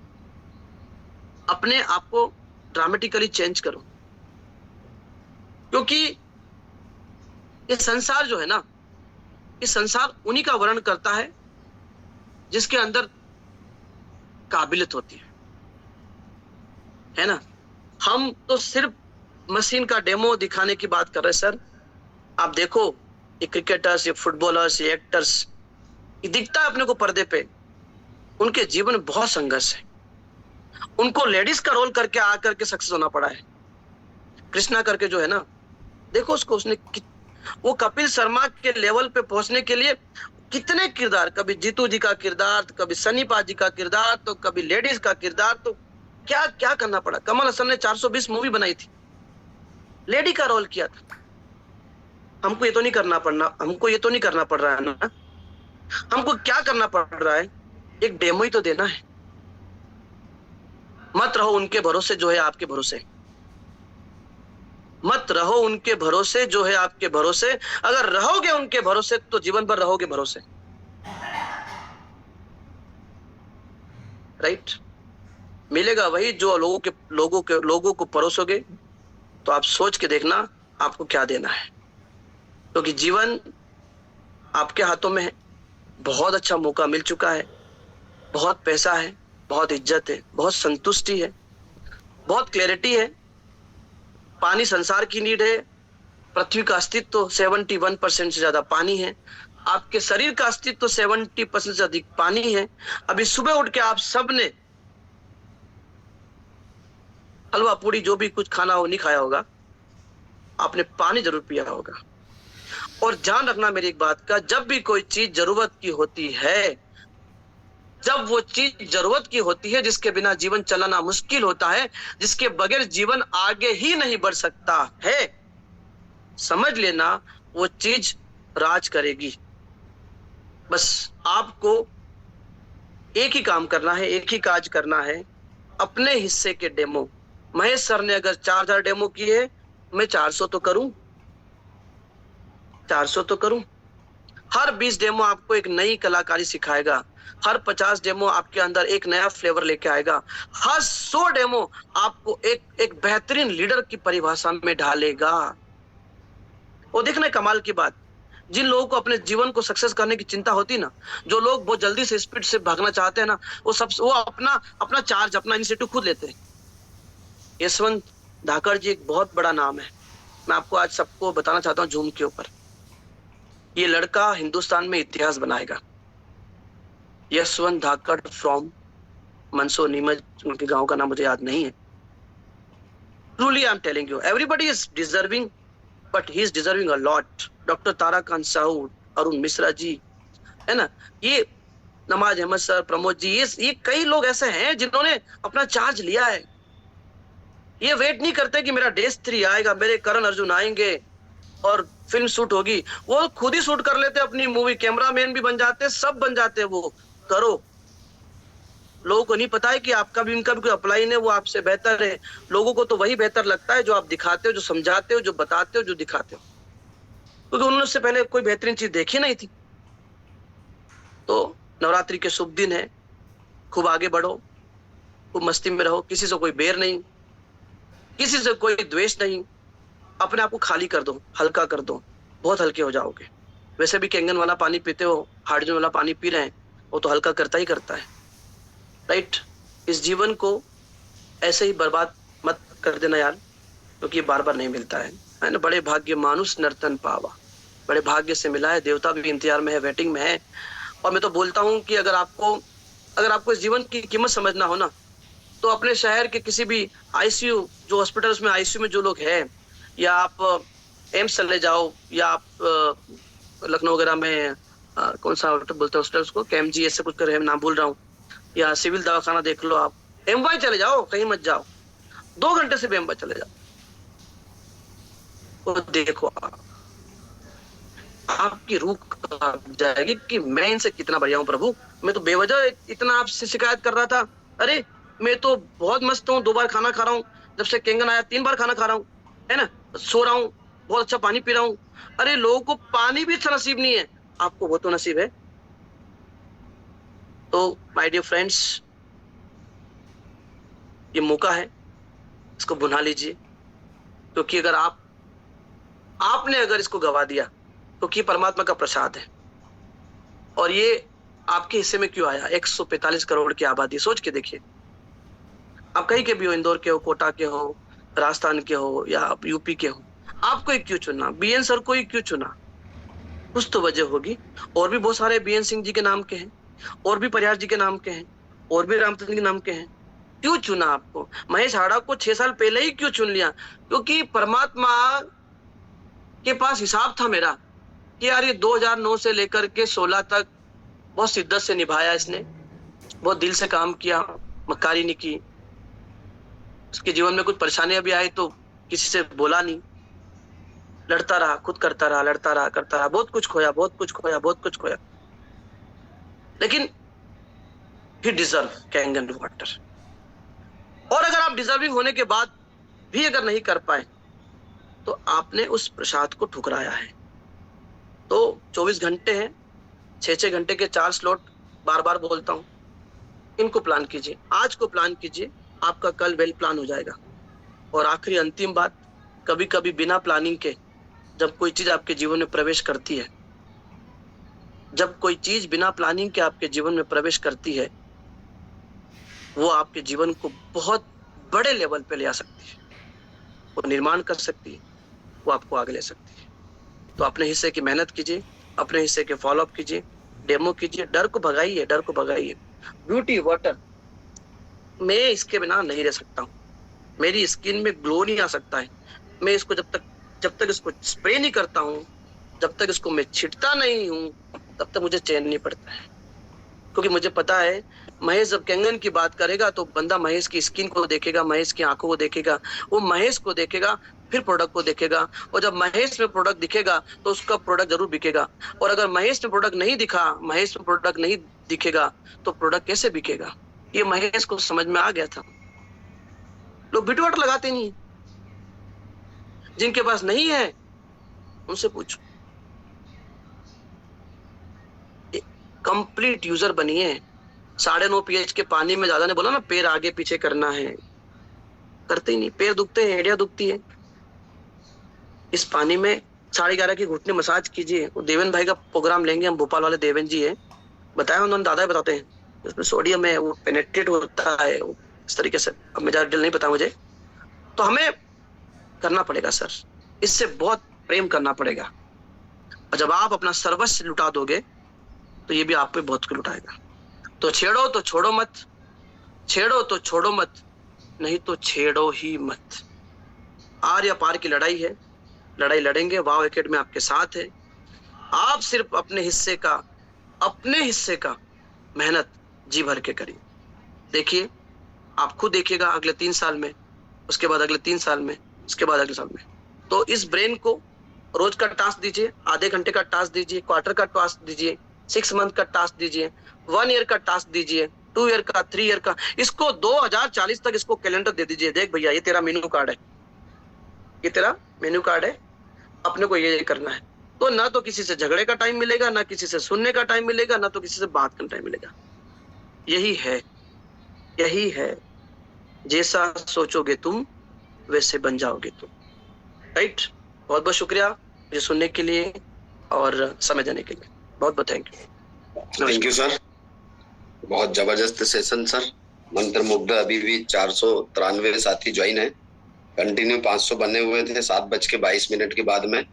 अपने आप को ड्रामेटिकली चेंज करो। क्योंकि ये संसार जो है ना, ये संसार उन्हीं का वर्णन करता है जिसके अंदर काबिलियत होती है ना। हम तो सिर्फ मशीन का डेमो दिखाने की बात कर रहे हैं सर। आप देखो ये क्रिकेटर्स, ये फुटबॉलर्स, ये एक्टर्स, ये दिखता है अपने को पर्दे पे, उनके जीवन में बहुत संघर्ष है। उनको लेडीज का रोल करके आकर के सक्सेस होना पड़ा है। कृष्णा करके जो है ना, देखो उसको, उसने वो कपिल शर्मा के लेवल पे पहुंचने के लिए कितने किरदार, कभी जीतू जी का किरदार, तो कभी सनी पाजी का किरदार, तो कभी लेडीज का किरदार, तो क्या क्या करना पड़ा। कमल हसन ने 420 मूवी बनाई थी, लेडी का रोल किया था। हमको ये तो नहीं करना पड़ रहा है ना। हमको क्या करना पड़ रहा है, एक डेमो ही तो देना है। मत रहो उनके भरोसे जो है आपके भरोसे, मत रहो उनके भरोसे जो है आपके भरोसे। अगर रहोगे उनके भरोसे तो जीवन भर रहोगे भरोसे, राइट। मिलेगा वही जो लोगों को परोसोगे। तो आप सोच के देखना आपको क्या देना है, क्योंकि जीवन आपके हाथों में है। बहुत अच्छा मौका मिल चुका है, बहुत पैसा है, बहुत इज्जत है, बहुत संतुष्टि है, बहुत क्लैरिटी है। पानी संसार की नीड है। पृथ्वी का अस्तित्व 71% से ज्यादा पानी है। आपके शरीर का अस्तित्व 70% से अधिक पानी है। अभी सुबह उठ के आप सब ने हलवा पूड़ी जो भी कुछ खाना हो नहीं खाया होगा, आपने पानी जरूर पिया होगा। और ध्यान रखना मेरी एक बात का, जब भी कोई चीज जरूरत की होती है, जब वो चीज जरूरत की होती है, जिसके बिना जीवन चलाना मुश्किल होता है, जिसके बगैर जीवन आगे ही नहीं बढ़ सकता है, समझ लेना वो चीज राज करेगी। बस आपको एक ही काम करना है, एक ही काज करना है, अपने हिस्से के डेमो। महेश सर ने अगर 4000 डेमो किए, मैं 400 तो करूं, 400 तो करूं। हर 20 डेमो आपको एक नई कलाकारी सिखाएगा। हर 50 डेमो आपके अंदर एक नया फ्लेवर लेके आएगा। हर 100 डेमो आपको एक बेहतरीन लीडर की परिभाषा में ढालेगा। वो देखना कमाल की बात, जिन लोगों को अपने जीवन को सक्सेस करने की चिंता होती ना, जो लोग बहुत जल्दी से स्पीड से भागना चाहते हैं ना, वो अपना चार्ज, अपना इनिशिएटिव खुद लेते हैं। यशवंत धाकड़ जी एक बहुत बड़ा नाम है। मैं आपको आज सबको बताना चाहता हूँ जूम के ऊपर, ये लड़का हिंदुस्तान में इतिहास बनाएगा। यशवंत धाकड़ फ्रॉम मंदसौर, नीमच, उनके गांव का नाम मुझे याद नहीं है। Truly I am telling you, everybody is deserving, but he is deserving a lot. Doctor Tarakant Sahu, Arun Mishra ji, है ना, ये नमाज अहमद सर, प्रमोद जी, ये कई लोग ऐसे हैं जिन्होंने अपना चार्ज लिया है। ये वेट नहीं करते कि मेरा डेज 3 आएगा, मेरे करण अर्जुन आएंगे और फिल्म शूट होगी। वो खुद ही शूट कर लेते अपनी मूवी, कैमरामैन भी बन जाते, सब बन जाते। वो करो। लोगों को नहीं पता है कि आपका भी इनका भी कोई अप्लाई नहीं, वो आपसे बेहतर है। लोगों को तो वही बेहतर लगता है जो आप दिखाते हो, जो समझाते हो, जो बताते हो, जो दिखाते हो, क्योंकि उन्होंने उससे पहले कोई बेहतरीन चीज देखी नहीं थी। तो नवरात्रि के शुभ दिन है, खूब आगे बढ़ो, खूब मस्ती में रहो, किसी से कोई बैर नहीं, किसी से कोई द्वेष नहीं। अपने आप को खाली कर दो, हल्का कर दो, बहुत हल्के हो जाओगे। वैसे भी कैंगन वाला पानी पीते हो, हाइड्रोजन वाला पानी पी रहे हैं, वो तो हल्का करता ही करता है, राइट। इस जीवन को ऐसे ही बर्बाद मत कर देना यार, क्योंकि ये बार बार नहीं मिलता है ना। बड़े भाग्य मानुष नर्तन पावा, बड़े भाग्य से मिला है। देवता भी इंतजार में है, वेटिंग में है। और मैं तो बोलता हूँ कि अगर आपको इस जीवन की कीमत समझना हो ना, तो अपने शहर के किसी भी आईसीयू, जो हॉस्पिटल्स में आईसीयू में जो लोग हैं, या आप एम्स चले जाओ, या आप लखनऊ वगैरह में कौन सा बोलते हैं हॉस्पिटल उसको, केएमजी ऐसे कुछ कर नाम भूल रहा हूँ, या सिविल दवाखाना देख लो, आप एमवाई चले जाओ, कहीं मत जाओ, 2 घंटे से भी एमवाई चले जाओ, वो देखो आपकी रूह कांप जाएगी कि मैं इनसे कितना बढ़िया हूँ प्रभु। मैं तो बेवजह इतना आपसे शिकायत कर रहा था, अरे मैं तो बहुत मस्त हूँ, 2 बार खाना खा रहा हूँ, जब से कैंगन आया 3 बार खाना खा रहा हूँ, है ना, सो रहा हूँ, बहुत अच्छा पानी पी रहा हूँ। अरे लोगों को पानी भी अच्छा नसीब नहीं है, आपको वो तो नसीब है। तो माय डियर फ्रेंड्स, ये मौका है, इसको बुना लीजिए, क्योंकि अगर आपने अगर इसको गवा दिया, क्योंकि परमात्मा का प्रसाद है, और ये आपके हिस्से में क्यों आया? 145 करोड़ की आबादी, सोच के देखिए। आप कहीं के भी हो, इंदौर के हो, कोटा के हो, राजस्थान के हो या आप यूपी के हो, आपको ही क्यों चुना? बीएन सर को ही क्यों चुना? कुछ तो वजह होगी। और भी बहुत सारे बीएन सिंह जी के नाम के हैं, और भी परिहार जी के नाम के हैं, और भी रामचंद्र के नाम के हैं। क्यों चुना आपको? महेश हाड़ा को 6 साल पहले ही क्यों चुन लिया? क्योंकि परमात्मा के पास हिसाब था मेरा कि यार ये 2009 से लेकर के 16 तक बहुत शिद्दत से निभाया इसने, बहुत दिल से काम किया, मक्कारी नहीं की। उसके जीवन में कुछ परेशानियां भी आई तो किसी से बोला नहीं, लड़ता रहा, खुद करता रहा, लड़ता रहा, करता रहा, बहुत कुछ खोया, बहुत कुछ खोया, बहुत कुछ खोया, लेकिन ही डिजर्व कैंगन वाटर। और अगर आप डिजर्विंग होने के बाद भी अगर नहीं कर पाए तो आपने उस प्रसाद को ठुकराया है। तो 24 घंटे हैं, 6-6 घंटे के 4 स्लॉट, बार बार बोलता हूं, इनको प्लान कीजिए, आज को प्लान कीजिए, आपका कल वेल प्लान हो जाएगा। और आखिरी अंतिम बात, कभी कभी बिना प्लानिंग के जब कोई चीज आपके जीवन में प्रवेश करती है, जब कोई चीज बिना प्लानिंग के आपके जीवन में प्रवेश करती है, वो आपके जीवन को बहुत बड़े लेवल पे ले आ सकती है, वो निर्माण कर सकती है, वो आपको आगे ले सकती है। तो अपने हिस्से की मेहनत कीजिए, अपने हिस्से के फॉलोअप कीजिए, डेमो कीजिए, डर को भगाइए, डर को भगाइए। ब्यूटी वाटर, मैं इसके बिना नहीं रह सकता हूँ, मेरी स्किन में ग्लो नहीं आ सकता है, मैं इसको जब तक इसको स्प्रे नहीं करता हूँ, जब तक इसको मैं छिटता नहीं हूँ, तब तक मुझे चैन नहीं पड़ता है। क्योंकि मुझे पता है महेश जब कैंगन की बात करेगा तो बंदा महेश की स्किन को देखेगा, महेश की आंखों को देखेगा, वो महेश को देखेगा, फिर प्रोडक्ट को देखेगा। और जब महेश में प्रोडक्ट दिखेगा तो उसका प्रोडक्ट जरूर बिकेगा। और अगर महेश में प्रोडक्ट नहीं दिखा, महेश में प्रोडक्ट नहीं दिखेगा तो प्रोडक्ट कैसे बिकेगा? ये महेश को समझ में आ गया था। लोग ब्यूटी वाटर लगाते नहीं, जिनके पास नहीं है उनसे पूछो। कंप्लीट यूजर बनिए। 9.5 pH के पानी में, ज्यादा ने बोला ना पैर आगे पीछे करना है, करते ही नहीं, पैर दुखते हैं, एड़िया दुखती है। इस पानी में 11:30 की घुटने मसाज कीजिए। वो देवन भाई का प्रोग्राम लेंगे हम, भोपाल वाले देवन जी है, बताया उन्होंने, दादा बताते हैं, उसमें सोडियम है, वो पेनेट्रेट होता है इस तरीके से। अब मैं ज्यादा डिटेल नहीं पता मुझे, तो हमें करना पड़ेगा सर, इससे बहुत प्रेम करना पड़ेगा। और जब आप अपना सर्वस्व लुटा दोगे तो ये भी आप पे बहुत कुछ लुटाएगा। तो छेड़ो तो छोड़ो मत, छेड़ो तो छोड़ो मत, नहीं तो छेड़ो ही मत। आर या पार की लड़ाई है, लड़ाई लड़ेंगे। वाव एकेडमी आपके साथ है। आप सिर्फ अपने हिस्से का मेहनत जी भर के करिए। देखिए, आप खुद देखिएगा अगले 3 साल में, उसके बाद अगले 3 साल में, उसके बाद अगले साल में। तो इस ब्रेन को रोज का टास्क दीजिए, आधे घंटे का टास्क दीजिए, क्वार्टर का टास्क दीजिए, 6 मंथ का टास्क दीजिए, 1 ईयर का टास्क दीजिए, 2 ईयर का, 3 ईयर का। इसको 2040 तक इसको कैलेंडर दे दीजिए। देख भैया, ये तेरा मेनू कार्ड है, ये तेरा मेनू कार्ड है, अपने को ये करना है। तो ना तो किसी से झगड़े का टाइम मिलेगा, ना किसी से सुनने का टाइम मिलेगा, ना तो किसी से बात करने का टाइम मिलेगा। यही है, जैसा सोचोगे तुम वैसे बन जाओगे तुम। राइट? बहुत बहुत शुक्रिया मुझे सुनने के लिए और समय देने के लिए। बहुत बहुत थैंक यू सर, बहुत जबरदस्त सेशन सर, मंत्र मुग्ध। अभी भी 493 साथी ज्वाइन है, कंटिन्यू 500 बने हुए थे। 7:22 के बाद में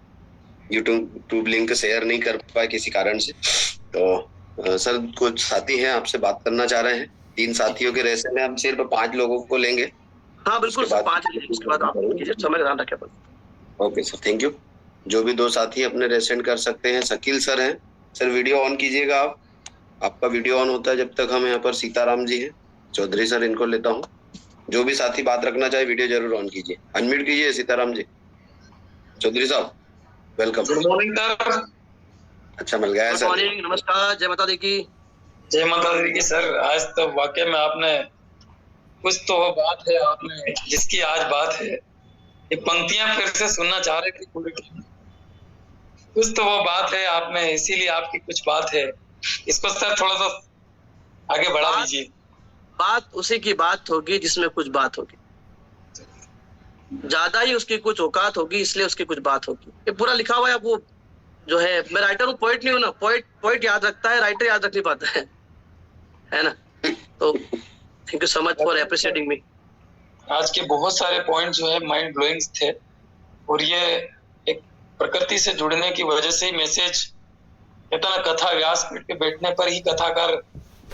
यूट्यूब लिंक शेयर नहीं कर पाए किसी कारण से। तो सर कुछ साथी हैं आपसे बात करना चाह रहे हैं। 3 साथियों के रेसे में हम सिर्फ 5 लोगों को लेंगे। हाँ बिल्कुल, 5 उसके बाद आप समय ध्यान रखें। Okay sir, thank you. जो भी 2 साथी अपने रेसेंट कर सकते हैं। शकील सर हैं, सर वीडियो ऑन कीजिएगा आप, आपका वीडियो ऑन होता है जब तक हम यहाँ पर। सीताराम जी हैं, चौधरी सर, इनको लेता हूँ। जो भी साथी बात रखना चाहे वीडियो जरूर ऑन कीजिए, अनम्यूट कीजिए। सीताराम जी, चौधरी साहब, वेलकम। Good morning sir. अच्छा, मिल गया है सर। गुड मॉर्निंग, नमस्कार, जय माता दी की। जय माता दी की सर। आज तो वाकई में आपने कुछ तो बात है, आपने जिसकी आज बात है, ये पंक्तियां फिर से सुनना चाह रहे थे पूरी। कुछ तो वो बात है आपने, इसीलिए आपकी कुछ बात है। इसको सर थोड़ा सा आगे बढ़ा दीजिए। बात उसी की बात होगी जिसमें कुछ बात होगी, ज्यादा ही उसकी कुछ औकात होगी, इसलिए उसकी कुछ बात होगी। ये पूरा लिखा हुआ है, आप वो जो है, मैं राइटर हूँ, पोएट नहीं हूँ ना। पोएट याद रखता है, राइटर याद रख नहीं पाता है ना। तो thank you so much for appreciating मी। आज के बहुत सारे पॉइंट जो है माइंड ब्लोइंग थे, और ये एक प्रकृति से जुड़ने की वजह से ही मैसेज, इतना कथा व्यास पीठ पे बैठने पर ही कथाकार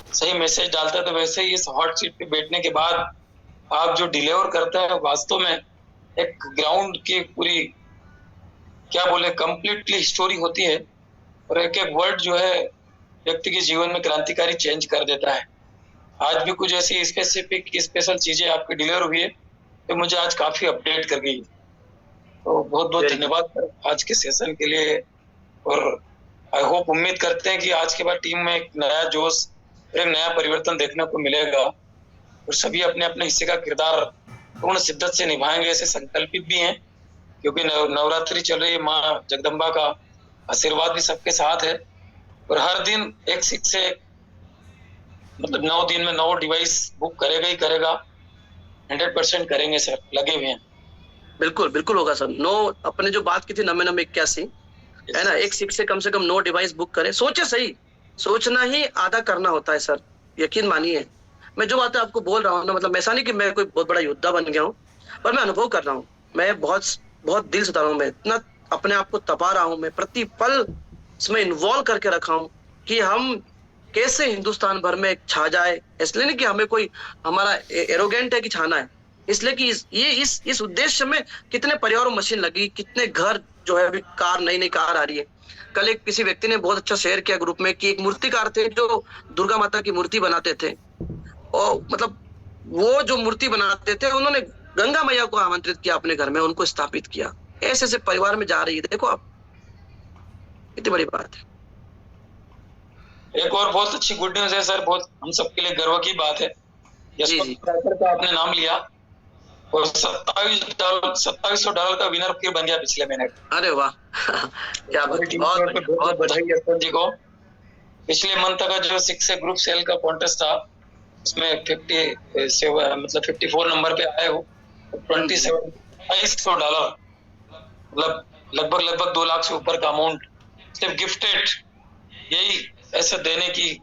सही मैसेज डालता है, तो वैसे ही इस हॉट सीट पे बैठने के बाद आप जो डिलीवर करते हैं वास्तव में एक ग्राउंड की पूरी, क्या बोले, कंप्लीटली स्टोरी होती है, और एक एक वर्ड जो है व्यक्ति के जीवन में क्रांतिकारी चेंज कर देता है। आज भी कुछ ऐसी स्पेसिफिक स्पेशल चीजें आपकी डिलीवर हुई है तो मुझे आज काफी अपडेट कर गई। तो बहुत बहुत धन्यवाद आज के सेशन के लिए, और आई होप, उम्मीद करते हैं कि आज के बाद टीम में एक नया जोश, एक नया परिवर्तन देखने को मिलेगा, और सभी अपने अपने हिस्से का किरदार पूर्ण शिद्दत से निभाएंगे, ऐसे संकल्पित भी हैं, क्योंकि नवरात्रि चल रही है, माँ जगदम्बा का आशीर्वाद भी सबके साथ है, और हर दिन एक से मतलब 9 दिन में 9 डिवाइस बुक करेगा ही करेगा, 100% करेंगे सर, लगे हुए हैं। बिल्कुल बिल्कुल होगा सर। 9 अपने जो बात की थी 9981 है ना, एक सिक्स से कम 9 डिवाइस बुक करें। सोचे सही, सोचना ही आधा करना होता है सर, यकीन मानिए। मैं जो बातें आपको बोल रहा हूँ ना, मतलब ऐसा नहीं कि मैं कोई बहुत बड़ा योद्धा बन गया हूँ, पर मैं अनुभव कर रहा हूँ, मैं बहुत दिल से बता रहा हूँ, मैं इतना अपने आप को तपा रहा हूँ, मैं प्रति पल इसमें इन्वॉल्व करके रखा हूँ कि हम कैसे हिंदुस्तान भर में छा जाए। इसलिए नहीं कि हमें कोई हमारा एरोगेंट है कि छाना है, इसलिए कि इस उद्देश्य में कितने परिवारों मशीन लगी, कितने घर जो है अभी कार, नई कार आ रही है। कल एक किसी व्यक्ति ने बहुत अच्छा शेयर किया ग्रुप में कि एक मूर्तिकार थे जो दुर्गा माता की मूर्ति बनाते थे, और मतलब वो जो मूर्ति बनाते थे उन्होंने गंगा मैया को आमंत्रित किया अपने घर में, उनको स्थापित किया। ऐसे ऐसे परिवार में जा रही है, देखो आप, इतनी बड़ी बात है। एक और बहुत अच्छी गुड न्यूज है सर, बहुत हम सबके लिए गर्व की बात है, का आपने नाम लिया, और $2700 का विनर फिर बन गया पिछले महीने। अरे वाह क्या बात, बहुत बधाई यशवंत जी को। पिछले मंथ का जो 6 ग्रुप सेल का कॉन्टेस्ट था, उसमें 54 नंबर पे आए हो, $2700, मतलब लगभग 2 लाख से ऊपर का अमाउंट सिर्फ गिफ्टेड, यही ऐसे देने की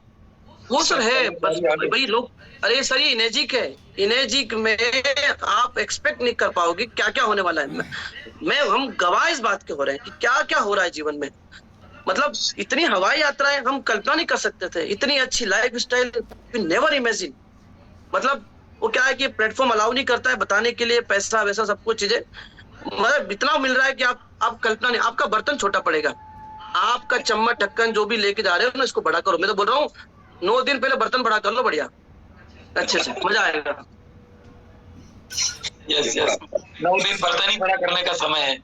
वो सर है। बस भाई लोग, अरे सर ये इनेजिक है, इनेजिक में आप एक्सपेक्ट नहीं कर पाओगे क्या क्या होने वाला है। हम गवाह इस बात के हो रहे हैं कि क्या क्या हो रहा है जीवन में। मतलब इतनी हवाई यात्राएं हम कल्पना नहीं कर सकते थे, इतनी अच्छी लाइफ स्टाइल नेवर इमेजिन। मतलब वो क्या है कि प्लेटफॉर्म अलाउ नहीं करता है बताने के लिए, पैसा वैसा सब कुछ चीजें, मतलब इतना मिल रहा है कि आप कल्पना नहीं। आपका बर्तन छोटा पड़ेगा, आपका चम्मच ढक्कन जो भी लेके जा रहे हो ना, इसको बड़ा करो। मैं तो बोल रहा हूँ 9 दिन पहले बर्तन बड़ा कर लो, बढ़िया, अच्छे से मजा आएगा। यस 9 दिन बर्तन ही बड़ा करने का समय है।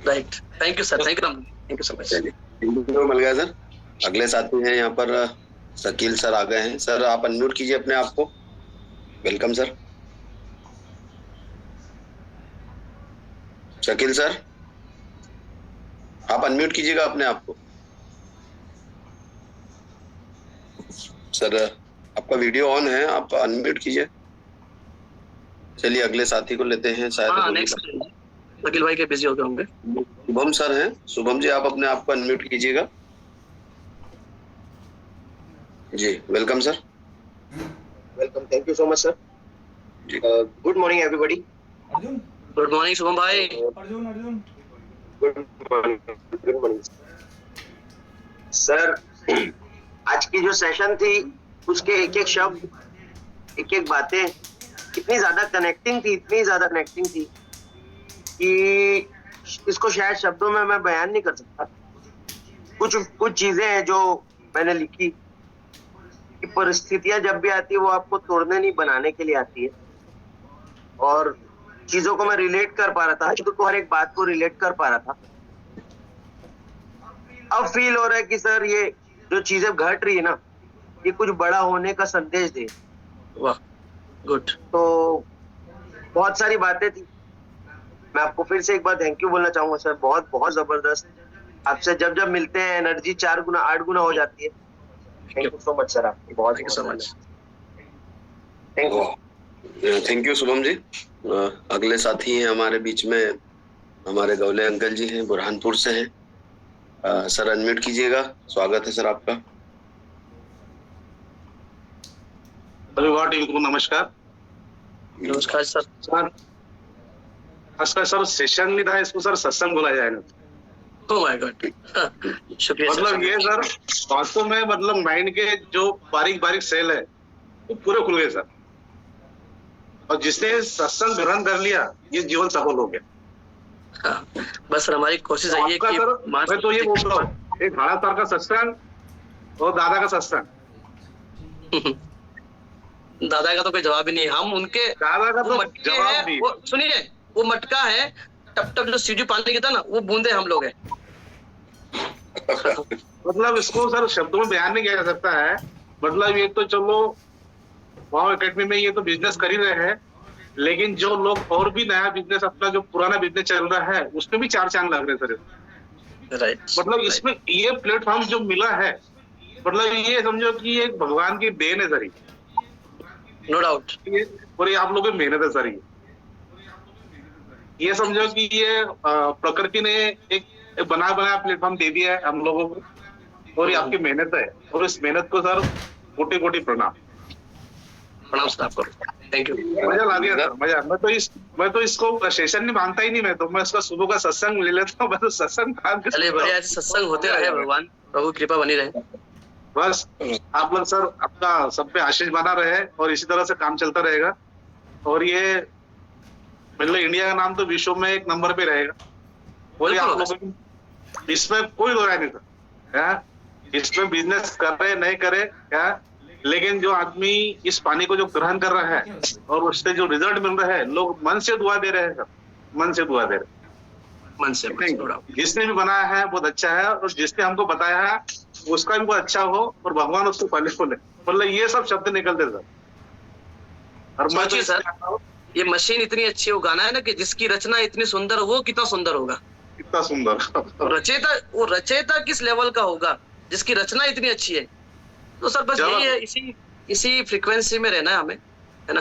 Right, thank you sir, thank you so much. मिल गया सर। अगले साथी हैं यहाँ पर शकील सर आ गए हैं। सर आप अनम्यूट कीजिए अपने आप को। Welcome sir. शकील सर आप अनम्यूट कीजिएगा अपने आप को। सर आपका वीडियो ऑन है, आप अनम्यूट कीजिए। चलिए अगले साथी को लेते हैं। शायद नेक्स्ट शकील भाई के बिजी हो गए होंगे। शुभम सर हैं। शुभम जी आप अपने आप को अनम्यूट कीजिएगा। जी welcome sir. Welcome, thank you so much sir. Good morning everybody. Good morning Shubham भाई। Good morning sir. आज की जो सेशन थी उसके एक एक शब्द, एक एक बातें इतनी ज्यादा कनेक्टिंग थी कि इसको शायद शब्दों में मैं बयान नहीं कर सकता। कुछ चीजें हैं जो मैंने लिखी कि परिस्थितियां जब भी आती है वो आपको तोड़ने नहीं बनाने के लिए आती है, और चीजों को मैं रिलेट कर पा रहा था, आज को हर एक बात को रिलेट कर पा रहा था। अब फील हो रहा है कि सर ये जो चीजें घट रही है ना, ये कुछ बड़ा होने का संदेश दे। वाह गुड। तो बहुत सारी बातें थी, मैं आपको फिर से एक बार थैंक यू बोलना चाहूंगा सर। बहुत जबरदस्त। आपसे जब मिलते हैं एनर्जी 4 गुना 8 गुना हो जाती है। Thank you so much sir, आपकी बहुत thank you so much. Thank you Shubham ji. अगले साथी हैं हमारे बीच में हमारे गौले अंकल जी हैं, बुरहानपुर से हैं। सर अनम्यूट कीजिएगा, स्वागत है सर आपका। टीम को नमस्कार। नमस्कार सर। सर सेशन नहीं था, इसको सर सत्संग बोला जाएगा। ओह माय गॉड, शुक्रिया सर। मतलब ये सर वास्तव में मतलब माइंड के जो बारीक बारीक सेल है वो पूरे खुल गए सर, और जिसने सत्संग ग्रहण कर लिया ये जीवन सफल हो गया। हाँ, बस सर हमारी कोशिश है आपका कि सर मैं तो ये बोल रहा हूँ, एक भाड़ा सर का सत्संग और दादा का सत्संग, दादा का तो कोई जवाब ही नहीं है। हम उनके दादा का वो तो मटके जवाब हैं, नहीं। वो सुनिए, वो मटका है, टप टप जो सीढ़ी पानी की था ना, वो बूंदे हम लोग हैं। मतलब इसको सर शब्दों में बयान नहीं किया जा सकता है। मतलब ये तो चलो वाव एकेडमी में ये तो बिजनेस कर ही रहे हैं, लेकिन जो लोग और भी नया बिजनेस, अपना जो पुराना बिजनेस चल रहा है उसमें भी 4 चांद लग रहे हैं सर। राइट, मतलब इसमें ये प्लेटफॉर्म जो मिला है, मतलब ये समझो कि ये भगवान की देन है सर, नो डाउट। और ये आप लोगों की मेहनत है सर। ये समझो कि ये प्रकृति ने एक बना बनाया प्लेटफॉर्म दे दिया है हम लोगों को, और ये आपकी मेहनत है, और इस मेहनत को सर कोटि कोटि प्रणाम। प्रणाम सर आपको, थैंक यू। मजा ला दिया सर, मजा। मैं तो इसको सेशन नहीं मानता ही नहीं, मैं इसका सुबह का सत्संग ले लेता हूँ। मैं तो सत्संग चलिए बढ़िया, ऐसे सत्संग होते रहे, भगवान प्रभु कृपा बनी रहे। बस आप लोग सर अपना सब पे आशीष बना रहे, और इसी तरह से काम चलता रहेगा, और ये मतलब इंडिया का नाम तो विश्व में 1 नंबर पे रहेगा। और ये आप लोगों की इसमें कोई दो राय नहीं था, इसमें बिजनेस कर रहे नहीं करे क्या, लेकिन जो आदमी इस पानी को जो ग्रहण कर रहा है और उससे जो रिजल्ट मिल रहा है, लोग मन से दुआ दे रहे हैं सर, मन से दुआ दे रहे हैं। मन से जिसने भी बनाया है बहुत अच्छा है, और जिसने हमको बताया है उसका भी बहुत अच्छा हो, और भगवान उसको फले फूले। मतलब ये सब शब्द निकलते सर। और मैं तो सर ये मशीन इतनी अच्छी, वो गाना है ना कि जिसकी रचना इतनी सुंदर, वो कितना सुंदर होगा। कितना सुंदर रचयिता किस लेवल का होगा जिसकी रचना इतनी अच्छी है। तो सर बस यही है, इसी फ्रीक्वेंसी में रहना है हमें, है ना।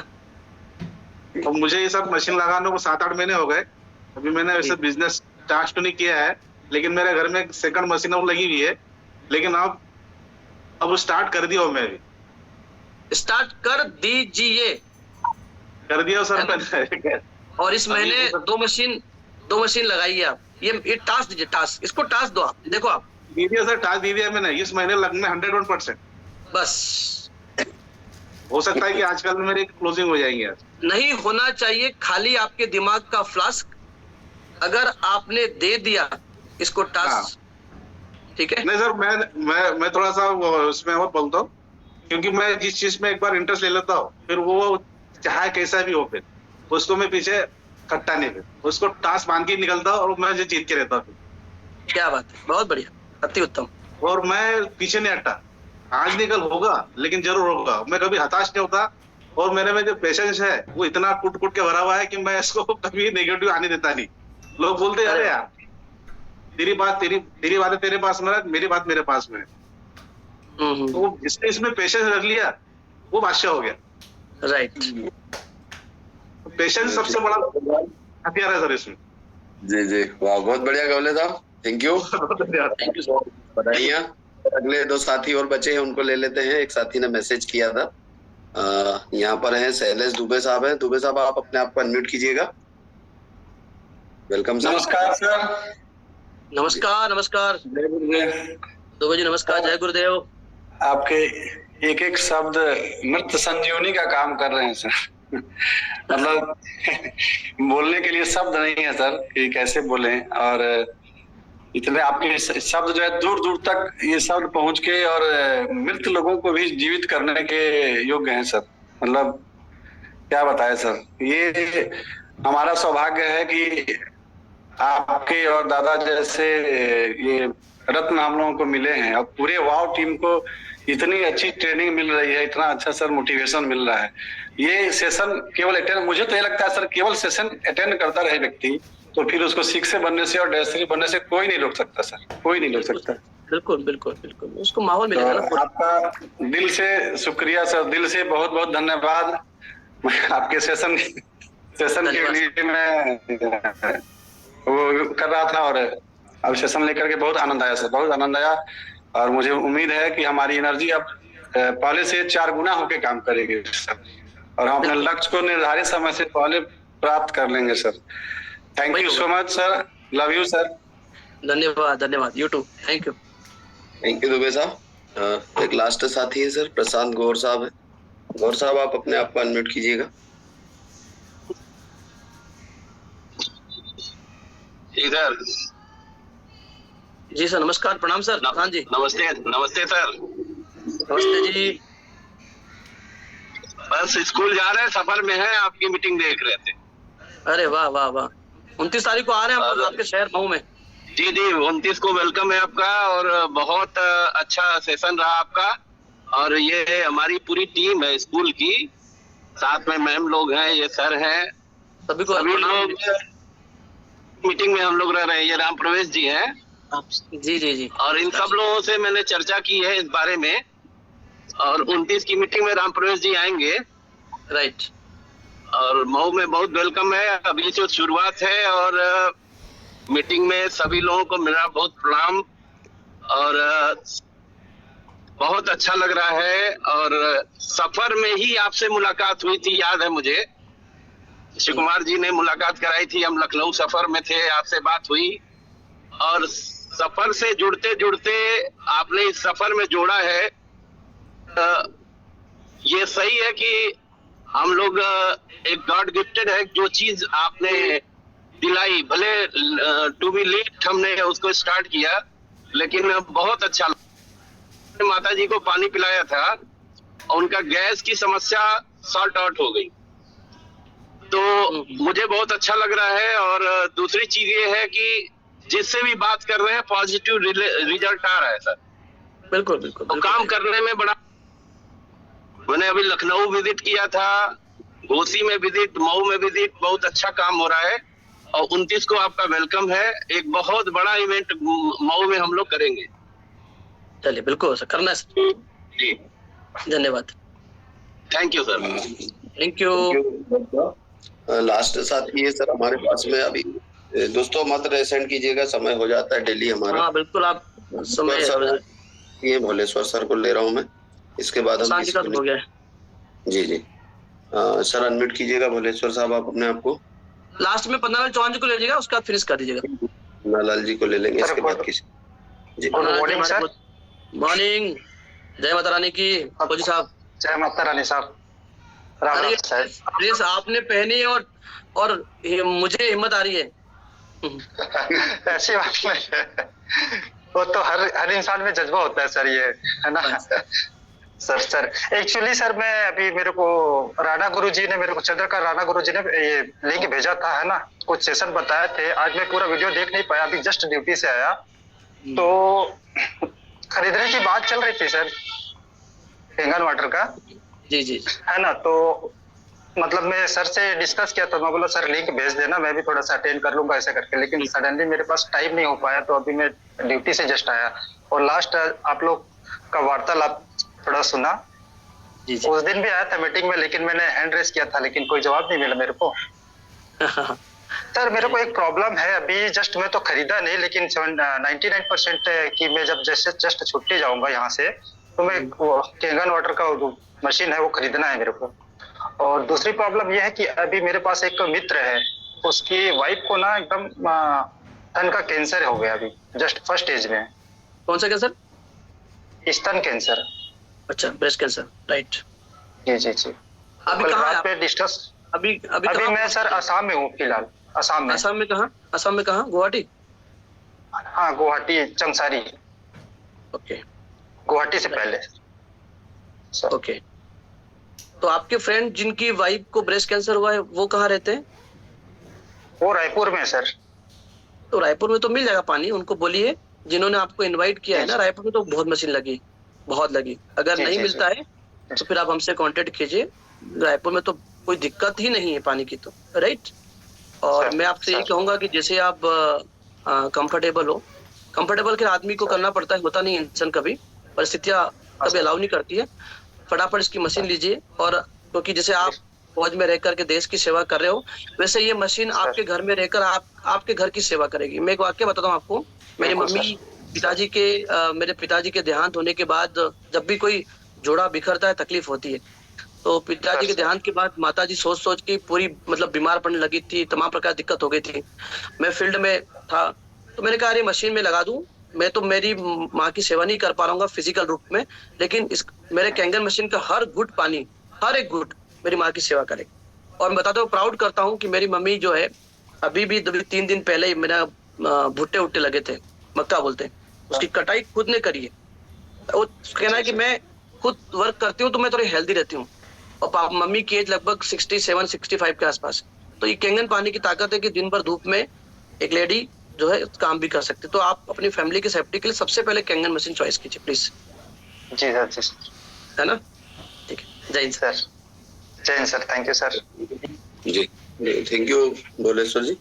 तो मुझे ये सब मशीन लगाने को 7-8 महीने हो गए। अभी मैंने वैसे बिजनेस स्टार्ट तो नहीं किया है, लेकिन मेरे घर में एक सेकंड मशीन और लगी हुई है। लेकिन अब स्टार्ट कर दिया, मैं भी स्टार्ट कर दीजिए। कर दिया सर मैंने। और इस महीने 2 मशीन लगाइए आप। ये टास्क दीजिए, टास्क, इसको टास्क दो आप। देखो आप दे दिया सर, टास्क दे दिया मैंने। इस महीने लगने 101%। बस हो सकता है कि आजकल में मेरी क्लोजिंग हो जाएंगे। नहीं होना चाहिए खाली आपके दिमाग का फ्लास्क। अगर आपने दे दिया इसको टास्क, ठीक है। नहीं सर, मैं थोड़ा सा उसमें और बोलता हूँ, क्योंकि मैं जिस चीज में एक बार इंटरेस्ट ले लेता हूँ, फिर वो चाहे कैसा भी हो, फिर उसको मैं पीछे खट्टा नहीं, फिर उसको टास्क मान के निकलता हूँ, और मैं जो जीत के रहता हूँ। क्या बात है, बहुत बढ़िया, अति उत्तम। और मैं पीछे नहीं हटता। आज नहीं कल होगा, लेकिन जरूर होगा। मैं कभी हताश नहीं होता, और मेरे में जो पेशेंस है वो इतना कुट के भरा हुआ है कि मैं इसको कभी नेगेटिव आने देता नहीं। लोग बोलते अरे यार तेरी बात तेरे पास में, मेरी बात मेरे पास में। तो जिसने इसमें पेशेंस रख लिया वो बादशाह हो गया। राइट, पेशेंस सबसे बड़ा हथियार है सर इसमें। जी वाह, बहुत बढ़िया गौले साहब, थैंक यू सो मच, बधाइयाँ। अगले 2 साथी और बचे हैं, उनको ले लेते हैं। एक साथी ने मैसेज किया था, यहाँ पर है शैलेश दुबे साहब हैं। दुबे साहब आप अपने आप को अनम्यूट कीजिएगा। Welcome sir. नमस्कार सर। नमस्कार जय गुरुदेव। दुबे जी नमस्कार, जय गुरुदेव। आपके एक शब्द मृत संजीवनी का काम कर रहे हैं सर। मतलब बोलने के लिए शब्द नहीं है सर कि कैसे बोले, और इतने आपके शब्द जो है दूर दूर तक ये शब्द पहुंच के और मृत लोगों को भी जीवित करने के योग्य हैं सर। मतलब क्या बताए सर, ये हमारा सौभाग्य है कि आपके और दादा जैसे ये रत्न हम लोगों को मिले हैं, और पूरे वाव टीम को इतनी अच्छी ट्रेनिंग मिल रही है, इतना अच्छा सर मोटिवेशन मिल रहा है। ये सेशन केवल अटेंड, मुझे तो ये लगता है सर, केवल सेशन अटेंड करता रहे व्यक्ति, तो फिर उसको 6 से बनने से और डैश 3 बनने से कोई नहीं रोक सकता सर, कोई नहीं रोक सकता। बिल्कुल उसको माहौल मिलेगा ना। आपका दिल से शुक्रिया सर, दिल से बहुत बहुत धन्यवाद। आपके सेशन के लिए मैं वो कर रहा था, और अब सेशन लेकर के बहुत आनंद आया सर, बहुत आनंद आया। और मुझे उम्मीद है कि हमारी एनर्जी अब पहले से 4 गुना होके काम करेगी सर, और हम अपने लक्ष्य को निर्धारित समय से पहले प्राप्त कर लेंगे sir. Thank you so much sir, love you sir. धन्यवाद धन्यवाद, you too, thank you Dubey साहब। एक लास्ट साथी है सर, प्रशांत गौर साहब है। गौर साहब, आप अपने आप को अनम्यूट कीजिएगा। इधर जी सर, नमस्कार, प्रणाम सर। हाँ जी, नमस्ते, नमस्ते सर। नमस्ते जी। बस स्कूल जा रहे हैं, सफर में हैं, आपकी मीटिंग देख रहे थे। अरे वाह वाह वाह, 29 तारीख को आ रहे हैं हम आपके शहर मऊ में। जी जी, 29 को वेलकम है आपका, और बहुत अच्छा सेशन रहा आपका। और ये हमारी पूरी टीम है स्कूल की, साथ में मैम लोग हैं, ये सर हैं, सभी लोग मीटिंग में हम लोग रह रहे हैं। ये राम प्रवेश जी हैं। जी जी जी। और इन सब लोगों से मैंने चर्चा की है इस बारे में, और 29 की मीटिंग में राम प्रवेश जी आएंगे। राइट। और मऊ में बहुत वेलकम है, अभी से शुरुआत है। और मीटिंग में सभी लोगों को मेरा बहुत प्रणाम, और बहुत अच्छा लग रहा है। और सफर में ही आपसे मुलाकात हुई थी, याद है मुझे, शिव कुमार जी ने मुलाकात कराई थी, हम लखनऊ सफर में थे, आपसे बात हुई। और सफर से जुड़ते जुड़ते आपने इस सफर में जोड़ा है। ये सही है कि हम लोग एक गॉड गिफ्टेड है, जो चीज आपने दिलाई, भले टू बी लेट हमने उसको स्टार्ट किया, लेकिन बहुत अच्छा। माता जी को पानी पिलाया था और उनका गैस की समस्या सॉर्ट आउट हो गई, तो मुझे बहुत अच्छा लग रहा है। और दूसरी चीज ये है कि जिससे भी बात कर रहे हैं पॉजिटिव रिजल्ट आ रहा है सर। बिल्कुल बिल्कुल, तो काम करने में बड़ा, मैंने अभी लखनऊ विजिट किया था, घोसी में विजिट, मऊ में विजिट, बहुत अच्छा काम हो रहा है। और 29 को आपका वेलकम है, एक बहुत बड़ा इवेंट मऊ में हम लोग करेंगे। चलिए, बिल्कुल सर, करना है जी, धन्यवाद। Thank you sir. Thank you. Last साथी है सर हमारे पास में अभी। दोस्तों मत रेसेंड कीजिएगा, समय हो जाता है डेली हमारा। हाँ बिल्कुल, आप समय सर, ये भोलेश्वर सर को ले रहा हूँ मैं, इसके बाद हम हो गया। जी जी। सर अनम्यूट कीजिएगा भोलेश्वर साहब, आप अपने आप को। लास्ट में 15 चौहान जी को ले लीजिएगा, उसके बाद फिनिश कर दीजिएगा। नालाल जी को ले लेंगे इसके बाद किसी। जी मॉर्निंग सर। मॉर्निंग, जय माता रानी की। फौजी साहब, जय माता रानी साहब। ड्रेस आपने पहनी है और मुझे हिम्मत आ रही है। ऐसी बात नहीं है, वो तो हर इंसान में जज्बा होता है सर, ये है ना। सर एक्चुअली सर, मैं अभी मेरे को राणा गुरुजी ने, मेरे को चंद्रकांत राणा गुरुजी ने ये लिंक भेजा था, है ना, कुछ सेशन बताए थे। आज मैं पूरा वीडियो देख नहीं पाया, अभी जस्ट ड्यूटी से आया, तो खरीदने की बात चल रही थी सर, केंगन वाटर का। जी जी, है ना। तो मतलब मैं सर से डिस्कस किया था, मैं बोला सर लिंक भेज देना, मैं भी थोड़ा सा अटेंड कर लूंगा ऐसे करके, लेकिन सडनली मेरे पास टाइम नहीं हो पाया, तो अभी मैं ड्यूटी से जस्ट आया। और लास्ट आप लोग का वार्तालाप थोड़ा सुना। जी जी। उस दिन भी आया था मीटिंग में, लेकिन मैंने हैंड रेस किया था, लेकिन कोई जवाब नहीं मिला मेरे को। सर मेरे को एक प्रॉब्लम है, अभी जस्ट मैं तो खरीदा नहीं, लेकिन 99% कि मैं जब जैसे जस्ट छुट्टी जाऊंगा यहाँ से, तो मैं केंगन वाटर का मशीन है वो खरीदना है मेरे को। और दूसरी प्रॉब्लम यह है कि अभी मेरे पास एक मित्र है, उसकी वाइफ को ना एकदम स्तन का कैंसर हो गया, अभी जस्ट फर्स्ट स्टेज में। कौन सा कैंसर? स्तन कैंसर। अच्छा, ब्रेस्ट कैंसर, राइट। जी जी जी। अभी कहाँ पे डिस्कस? अभी मैं सर असम में हूँ फिलहाल। असम में। असम में कहाँ? असम में कहाँ? गुवाहाटी? हाँ गुवाहाटी, चंगसारी। ओके, गुवाहाटी से पहले। ओके। तो आपके फ्रेंड जिनकी वाइफ को ब्रेस्ट कैंसर हुआ है, वो कहाँ रहते हैं? वो रायपुर में सर। तो रायपुर में तो मिल जाएगा पानी, उनको बोलिए जिन्होंने आपको इनवाइट किया है ना, रायपुर में तो बहुत मशीन लगी, बहुत लगी। अगर नहीं मिलता है तो फिर आप हमसे कांटेक्ट कीजिए, रायपुर में तो कोई दिक्कत ही नहीं है पानी की, तो राइट। और मैं आपसे ये कहूंगा कि जैसे आप कंफर्टेबल हो, कंफर्टेबल के आदमी को करना पड़ता है, होता नहीं इंसान, कभी परिस्थितियां कभी अलाउ नहीं करती है। फटाफट इसकी मशीन लीजिए, और क्योंकि जैसे आप फौज में रह करके देश की सेवा कर रहे हो, वैसे ये मशीन आपके घर में रहकर आपके घर की सेवा करेगी। मैं एक वाक्य बताता हूँ आपको। मेरी मम्मी मेरे पिताजी के देहांत होने के बाद जब भी कोई जोड़ा बिखरता है तकलीफ होती है, तो पिताजी के देहांत के बाद माताजी सोच सोच के पूरी मतलब बीमार पड़ने लगी थी, तमाम प्रकार दिक्कत हो गई थी। मैं फील्ड में था तो मैंने कहा अरे मशीन में लगा दूं, मैं तो मेरी माँ की सेवा नहीं कर पा रहा फिजिकल रूप में, लेकिन इस मेरे कैंगन मशीन का हर घुट पानी, हर एक घुट मेरी माँ की सेवा करे। और मैं बताता हूँ, प्राउड करता हूँ कि मेरी मम्मी जो है अभी भी 3 दिन पहले ही मेरा भुट्टे उट्टे लगे थे, मक्का बोलते हैं, उसकी कटाई खुद ने करी है। वो कहना है कि मैं खुद वर्क करती हूँ तो मैं थोड़ी हेल्दी रहती हूँ, और मम्मी की एज लगभग 67-65 के आसपास। तो ये कैंगन पानी की ताकत है कि दिन भर धूप में एक लेडी जो है काम भी कर सकते। तो आप अपनी फैमिली की सेफ्टी के लिए सबसे पहले कैंगन मशीन चॉइस कीजिए प्लीज। जी सर, जी है ना, ठीक है। जय हिंद सर, जय Hind sir, thank you sir. जी thank you Bholeshwar ji.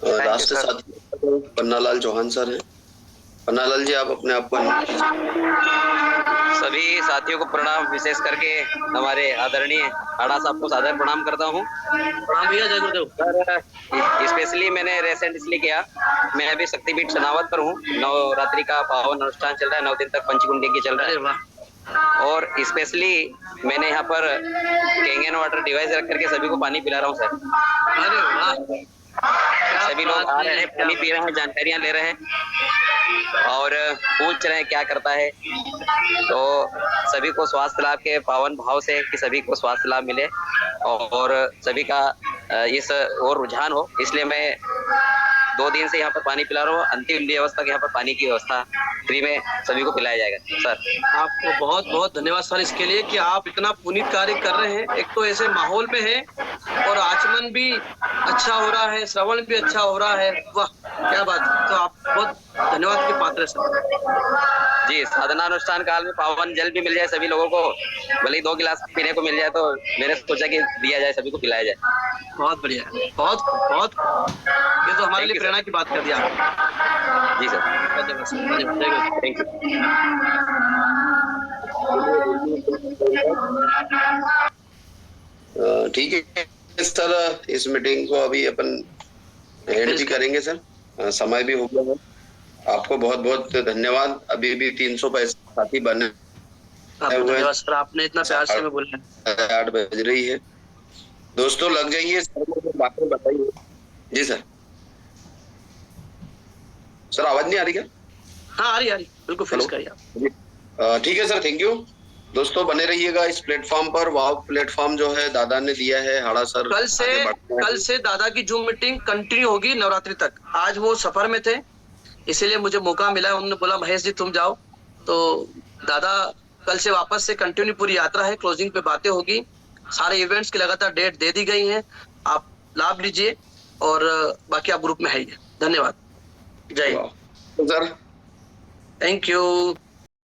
Last साथी पन्नालाल चौहान सर हैं। पन्नालाल जी, आप अपने आप को सभी साथियों को प्रणाम, विशेष करके हमारे आदरणीय हाड़ा साहब को सादर प्रणाम करता हूँ। प्रणाम भैया, जय गुरुदेव। सर स्पेशली मैंने रेसेंट इसलिए किया, मैं अभी शक्तिपीठ सनावत पर हूँ, नवरात्रि का पावन अनुष्ठान चल रहा है, 9 दिन तक पंचकुंड यज्ञ चल रहा है, और स्पेशली मैंने यहाँ पर कैंगन वाटर डिवाइस रख करके सभी को पानी पिला रहा हूँ सर। अरे वाह, सभी लोग आ रहे हैं, पानी पी रहे हैं, जानकारियां ले रहे हैं और पूछ रहे हैं क्या करता है। तो सभी को स्वास्थ्य लाभ के पावन भाव से कि सभी को स्वास्थ्य लाभ मिले और सभी का इस और रुझान हो, इसलिए मैं 2 दिन से यहाँ पर पानी पिला रहा हूँ। अंतिम अवस्था के यहाँ पर पानी की व्यवस्था फ्री में सभी को पिलाया जाएगा सर। आपको बहुत बहुत धन्यवाद सर इसके लिए कि आप इतना पुनीत कार्य कर रहे हैं। एक तो ऐसे माहौल में है और आचमन भी अच्छा हो रहा है, श्रवण भी अच्छा हो रहा है, वाह क्या बात है। तो आप बहुत धन्यवाद के पात्र सर। जी, साधना अनुष्ठान काल में पावन जल भी मिल जाए सभी लोगों को, भले ही 2 गिलास पीने को मिल जाए, तो मैंने सोचा कि दिया जाए, सभी को पिलाया जाए। बहुत बढ़िया, बहुत बहुत, ये तो हमारे लिए प्रेरणा की बात कर दिया आपने। जी सर, थैंक यू। ठीक है सर, इस मीटिंग को अभी अपन एंड भी करेंगे सर, समय भी हो गया है। आपको बहुत बहुत धन्यवाद। अभी भी 365 साथी बने हुए सर, आपने इतना प्यार से बोला। 8 बज रही है दोस्तों, लग जाइए सर को बातें बताइए। जी सर, सर आवाज नहीं आ रही क्या? हाँ आ रही बिल्कुल, फिनिश करिए आप। ठीक है सर, थैंक यू दोस्तों, बने रहिएगा इस प्लेटफॉर्म पर। वाव प्लेटफॉर्म जो है दादा ने दिया है, हाड़ा सर कल से दादा की जूम मीटिंग कंटिन्यू होगी नवरात्रि तक। आज वो सफर में थे, इसीलिए मुझे मौका मिला, उन्होंने बोला महेश जी तुम जाओ, तो दादा कल से वापस से कंटिन्यू पूरी यात्रा है, क्लोजिंग पे बातें होगी, सारे इवेंट्स की लगातार डेट दे दी गई हैं, आप लाभ लीजिए और बाकी आप ग्रुप में है। धन्यवाद, जय हिंद सर, थैंक यू।